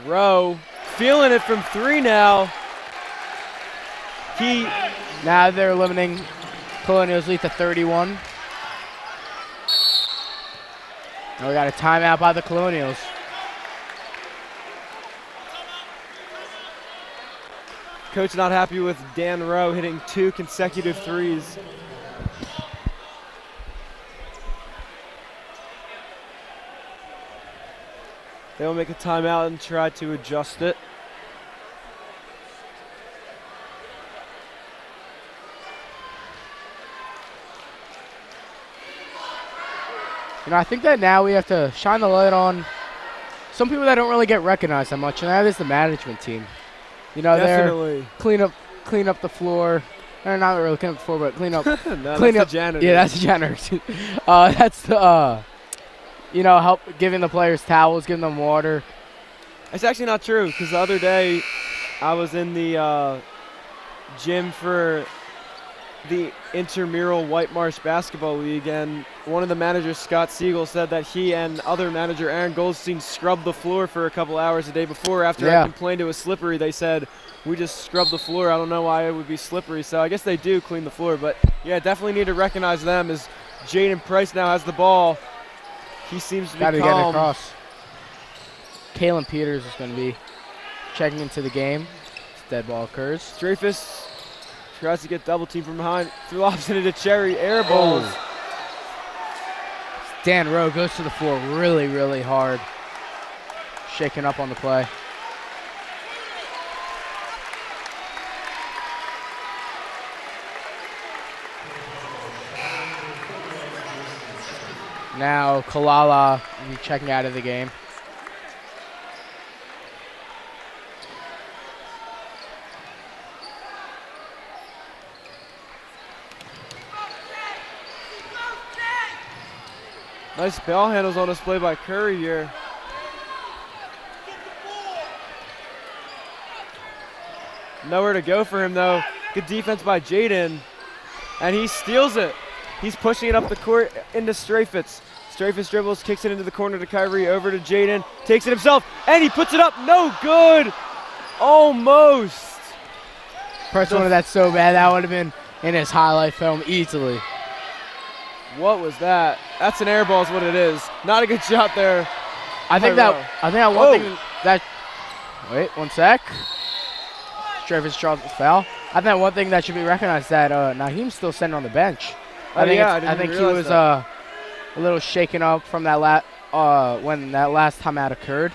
Rowe feeling it from 3 now. Now they're limiting Colonials lead to 31. Now we got a timeout by the Colonials. Coach not happy with Dan Rowe hitting 2 consecutive threes. They'll make a timeout and try to adjust it. I think that now we have to shine the light on some people that don't really get recognized that much, and that is the management team. Definitely. They're clean up the floor. Or not really clean up the floor, but clean up. No, clean that's up. the janitor. Yeah, that's the janitor. That's the help giving the players towels, giving them water. It's actually not true, because the other day I was in the gym for the intramural Whitemarsh basketball league, and one of the managers, Scott Siegel, said that he and other manager Aaron Goldstein scrubbed the floor for a couple hours the day before. After I complained it was slippery, they said, we just scrubbed the floor. I don't know why it would be slippery. So I guess they do clean the floor, but yeah, definitely need to recognize them as Jaden Price now has the ball. He seems to be calm. Got to get it across. Kalen Peters is going to be checking into the game. Dead ball occurs. Strafus tries to get double team from behind. Lobs it into Cherry. Air balls. Dan Rowe goes to the floor really, really hard. Shaking up on the play. Now Kalala will be checking out of the game. Nice ball handles on display by Curry here. Nowhere to go for him though. Good defense by Jaden. And he steals it. He's pushing it up the court into Strafitz. Strafitz dribbles, kicks it into the corner to Kyrie, over to Jaden, takes it himself, and he puts it up. No good. Almost. Price wanted that so bad. That would have been in his highlight film easily. What was that? That's an air ball is what it is. Not a good shot there. I think that one thing that wait, one sec. Strafitz draws the foul. I think one thing that should be recognized that Naheem's still sitting on the bench. I think he was a little shaken up from that when that last timeout occurred.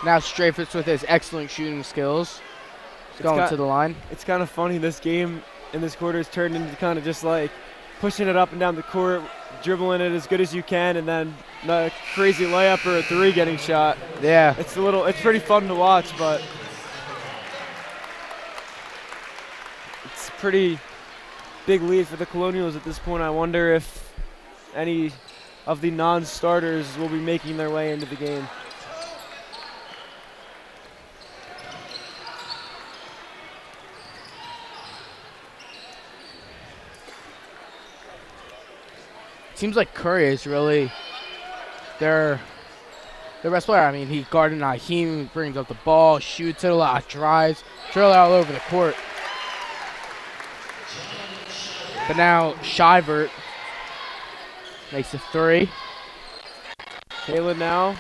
Now Strafitz with his excellent shooting skills. He's going to the line. It's kind of funny, this game in this quarter has turned into kind of just like pushing it up and down the court, dribbling it as good as you can, and then a crazy layup or a 3 getting shot. Yeah. It's pretty fun to watch, but it's a pretty big lead for the Colonials at this point. I wonder if any of the non-starters will be making their way into the game. Seems like Curry is really their best player. I mean, he guarded Naheem, brings up the ball, shoots it a lot, drives, drill all over the court. But now Shivert makes a 3. Kalen now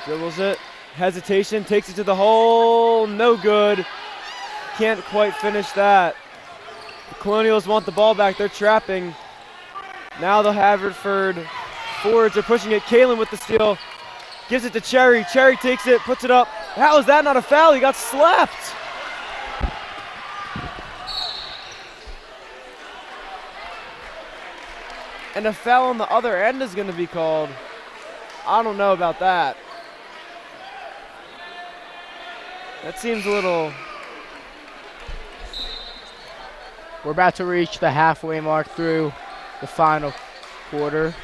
dribbles it, hesitation, takes it to the hole, no good. Can't quite finish that. The Colonials want the ball back, they're trapping. Now the Haverford forwards are pushing it. Kalen with the steal. Gives it to Cherry. Cherry takes it, puts it up. How is that not a foul? He got slapped. And a foul on the other end is going to be called. I don't know about that. That seems a little... We're about to reach the halfway mark through the final quarter.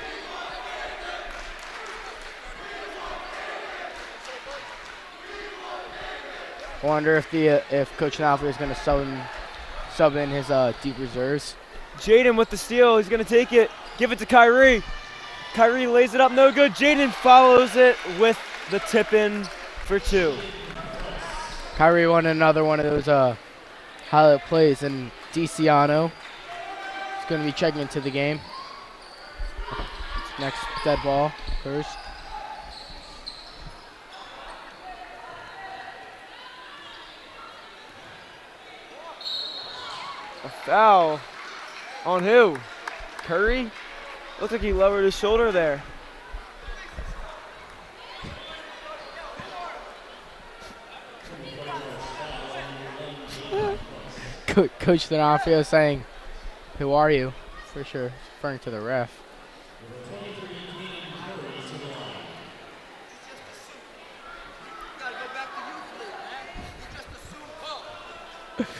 I wonder if Coach Nalfield is going to sub in his deep reserves. Jaden with the steal. He's going to take it, give it to Kyrie. Kyrie lays it up, no good. Jaden follows it with the tip-in for 2. Kyrie won another one of those highlight plays, and DiCiano is going to be checking into the game. Next dead ball first. A foul on who? Curry? Looks like he lowered his shoulder there. Coach D'Onofrio saying, "Who are you?" For sure, referring to the ref.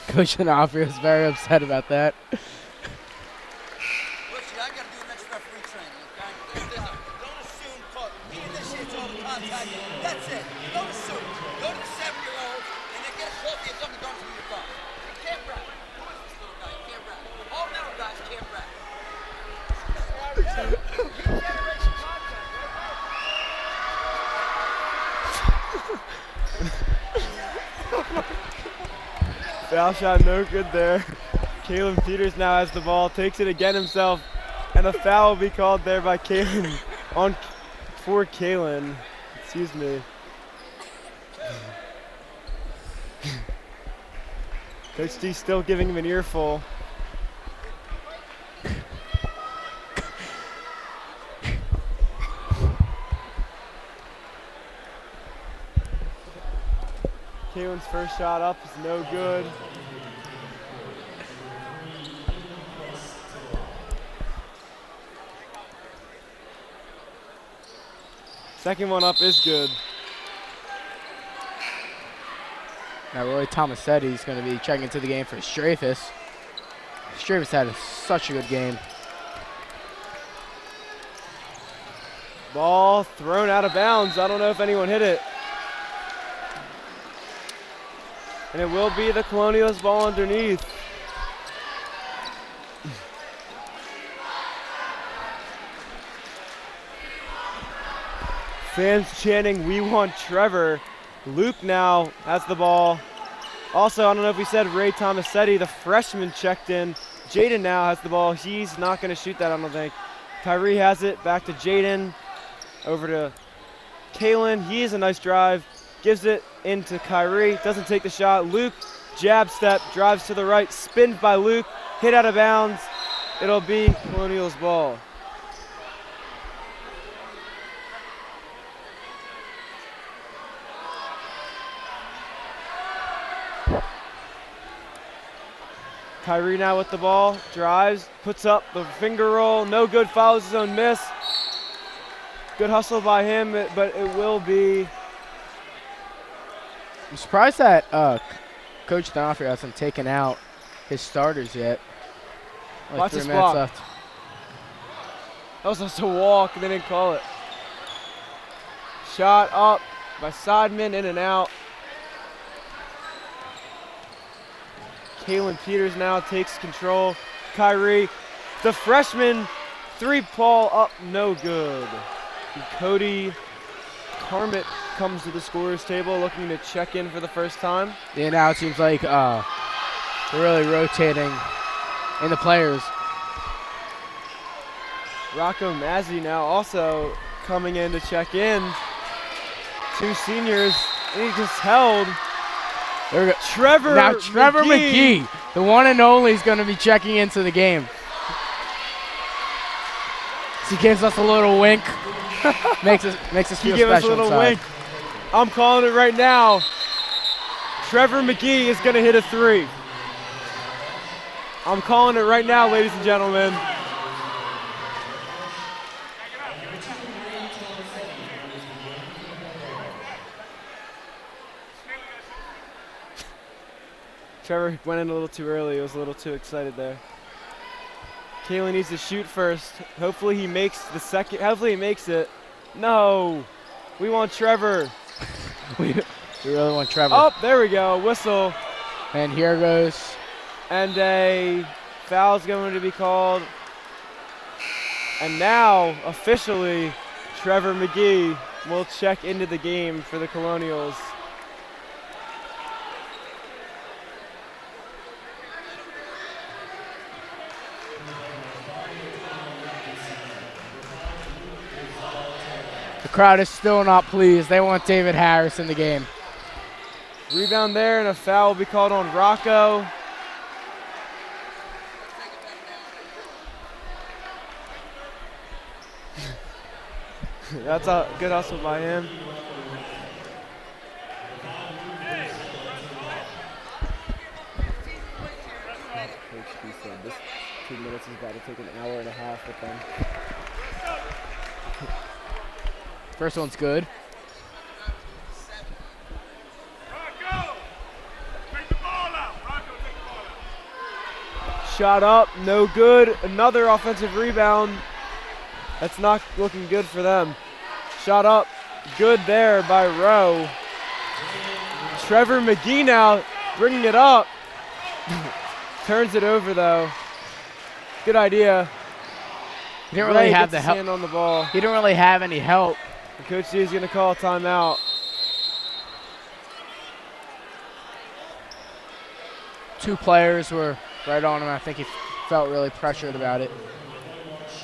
Coach D'Onofrio is very upset about that. Listen, I gotta do the next referee training, okay? Don't assume, call. Me initiates all the contact. That's it. Don't assume. Go to the 7-year-olds and then get a coffee and something done to your dog. You can't rap. Who is this little guy? You can't rap. All metal guys can't rap. Generation contact, Foul shot no good there. Kalen Peters now has the ball, takes it again himself, and a foul will be called there by Kalen for Kalen. Excuse me. Coach D still giving him an earful. Kalen's first shot up is no good. Second one up is good. Now Roy Tomasetti is going to be checking into the game for Strafus. Strafus had such a good game. Ball thrown out of bounds. I don't know if anyone hit it. And it will be the Colonials ball underneath. Fans chanting, "We want Trevor." Luke now has the ball. Also, I don't know if we said Ray Tomasetti, the freshman, checked in. Jaden now has the ball. He's not going to shoot that, I don't think. Kyrie has it. Back to Jaden. Over to Kalen. He has a nice drive. Gives it into Kyrie. Doesn't take the shot. Luke, jab step, drives to the right. Spins by Luke. Hit out of bounds. It'll be Colonials ball. Kyrie now with the ball, drives, puts up the finger roll, no good, follows his own miss. Good hustle by him, but it will be. I'm surprised that Coach D'Onofrio hasn't taken out his starters yet. Like Watch 3 this minutes block. left. That was just a walk, they didn't call it. Shot up by Sodman, in and out. Kalen Peters now takes control. Kyrie, the freshman, 3-ball up, no good. And Cody Carmit comes to the scorer's table looking to check in for the first time. Yeah, now it seems like they're really rotating in the players. Rocco Mazzi now also coming in to check in. 2 seniors, and he just held. There we go. Trevor McGee, the one and only, is going to be checking into the game. So he gives us a little wink. makes us He feel gave us a special little inside. wink. I'm calling it right now. Trevor McGee is going to hit a 3. I'm calling it right now, ladies and gentlemen. Trevor went in a little too early. He was a little too excited there. Kaylee needs to shoot first. Hopefully he makes the second. Hopefully he makes it. No. We want Trevor. We really want Trevor. Oh, there we go. Whistle. And here goes. And a foul's going to be called. And now, officially, Trevor McGee will check into the game for the Colonials. The crowd is still not pleased. They want David Harris in the game. Rebound there, and a foul will be called on Rocco. That's a good hustle by him. Coach B said this 2 minutes is about to take an hour and a half with them. First one's good. Shot up, no good. Another offensive rebound. That's not looking good for them. Shot up, good there by Rowe. Trevor McGee now bringing it up. Turns it over though. Good idea. He didn't really Ray have gets the his help. hand on the ball. He didn't really have any help. And Coach D is going to call a timeout. Two players were right on him. I think he felt really pressured about it.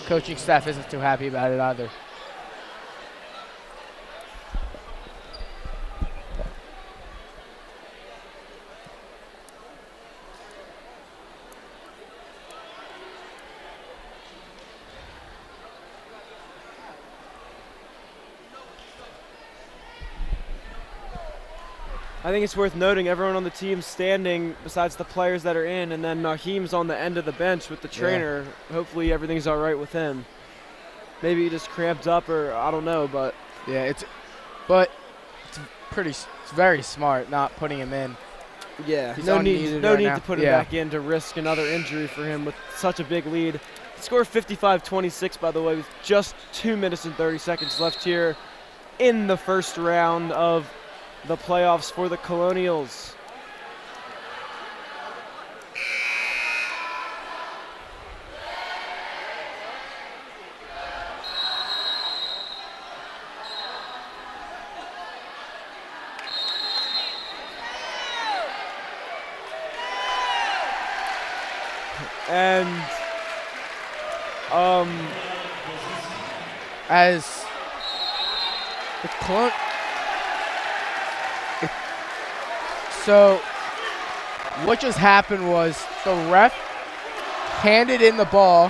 Coaching staff isn't too happy about it either. I think it's worth noting everyone on the team standing besides the players that are in, and then Naheem's on the end of the bench with the trainer. Yeah. Hopefully everything's all right with him. Maybe he just cramped up, or I don't know, but yeah, it's very smart not putting him in. Yeah, He's no unneeded need right to now. put him back in to risk another injury for him with such a big lead. Score 55-26, by the way, with just 2 minutes and 30 seconds left here in the first round of the playoffs for the Colonials. And as the So what just happened was the ref handed in the ball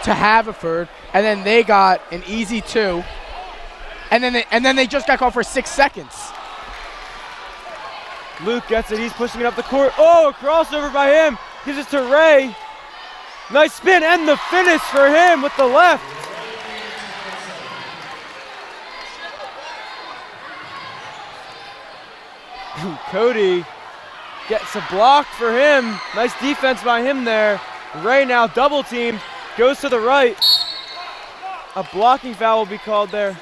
to Haverford, and then they got an easy 2, and then they just got called for 6 seconds. Luke gets it. He's pushing it up the court. Oh, a crossover by him. Gives it to Ray. Nice spin and the finish for him with the left. Cody gets a block for him. Nice defense by him there. Ray now double teamed. Goes to the right. A blocking foul will be called there.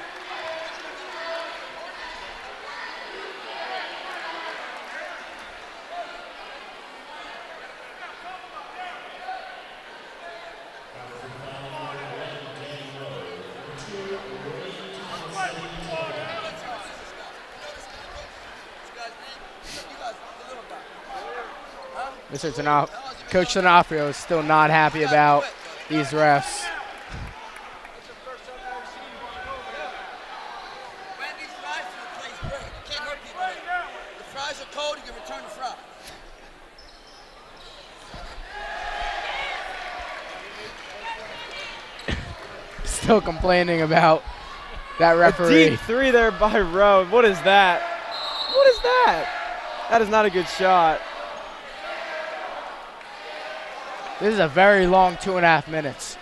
Coach D'Onofrio is still not happy about these refs. When these fries to the place break, you can't hurt people. The fries are cold, you can return the fry. Still complaining about that referee. A deep 3 there by Rowe. What is that? What is that? That is not a good shot. This is a very long 2.5 minutes.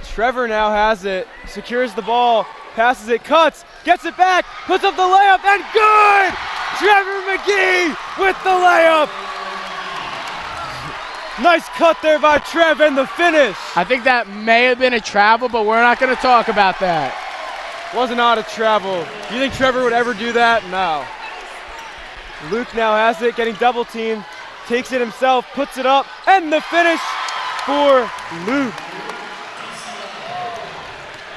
Trevor now has it, secures the ball, passes it, cuts, gets it back, puts up the layup, and good! Trevor McGee with the layup. Nice cut there by Trev and the finish. I think that may have been a travel, but we're not going to talk about that. Wasn't out of travel. You think Trevor would ever do that? No. Luke now has it, getting double teamed, takes it himself, puts it up, and the finish for Luke.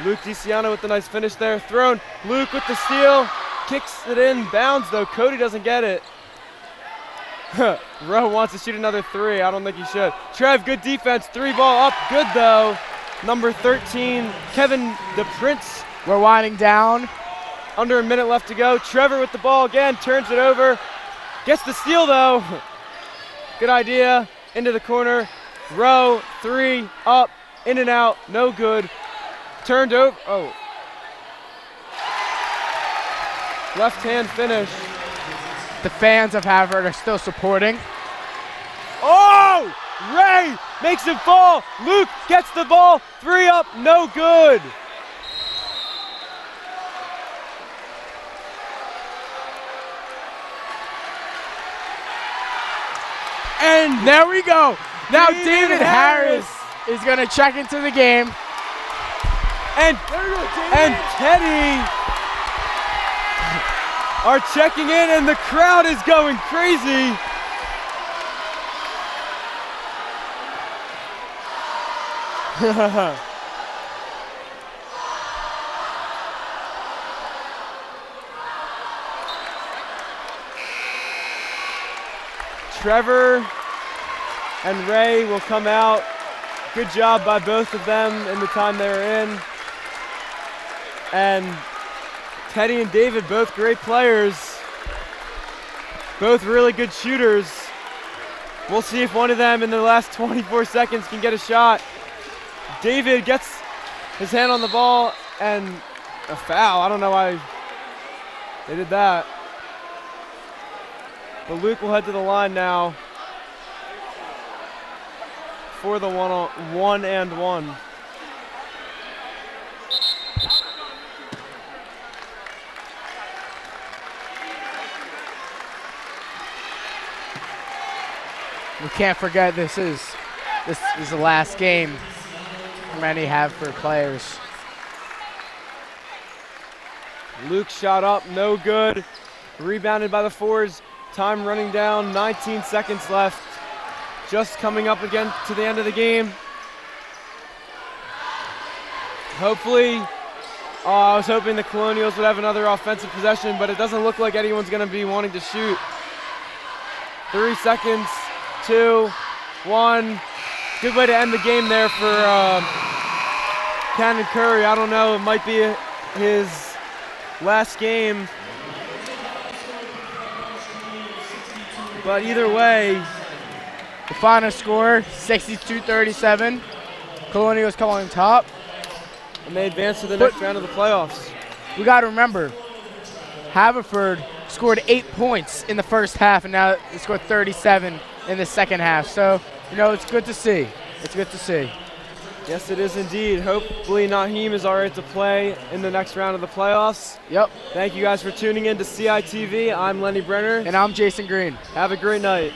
Luke DiCiano with the nice finish there, thrown. Luke with the steal, kicks it in, bounds though. Cody doesn't get it. Rowe wants to shoot another three. I don't think he should. Trev, good defense, three ball up, good though. Number 13, Kevin the Prince. We're winding down. Under a minute left to go. Trevor with the ball again, turns it over. Gets the steal though. Good idea, into the corner. Rowe, three, up, in and out, no good. Turned over, oh. Left hand finish. The fans of Haverford are still supporting. Oh! Ray makes him fall. Luke gets the ball. Three up, no good. And there we go. Now David Harris. is going to check into the game. And Teddy are checking in, and the crowd is going crazy. Trevor and Ray will come out. Good job by both of them in the time they were in. And Teddy and David, both great players. Both really good shooters. We'll see if one of them in the last 24 seconds can get a shot. David gets his hand on the ball and a foul. I don't know why they did that. But Luke will head to the line now for the one and one. We can't forget this is the last game for many Haverford players. Luke shot up, no good. Rebounded by the Fords. Time running down, 19 seconds left. Just coming up again to the end of the game. Hopefully, I was hoping the Colonials would have another offensive possession, but it doesn't look like anyone's going to be wanting to shoot. 3 seconds, 2, 1. Good way to end the game there for Cannon Curry. I don't know, it might be his last game. But either way, the final score, 62-37. Colonials come on top. And they advance to the next round of the playoffs. We got to remember, Haverford scored 8 points in the first half, and now they scored 37 in the second half. So, you know, it's good to see. It's good to see. Yes, it is indeed. Hopefully Naheem is all right to play in the next round of the playoffs. Yep. Thank you guys for tuning in to CITV. I'm Lenny Brenner. And I'm Jason Green. Have a great night.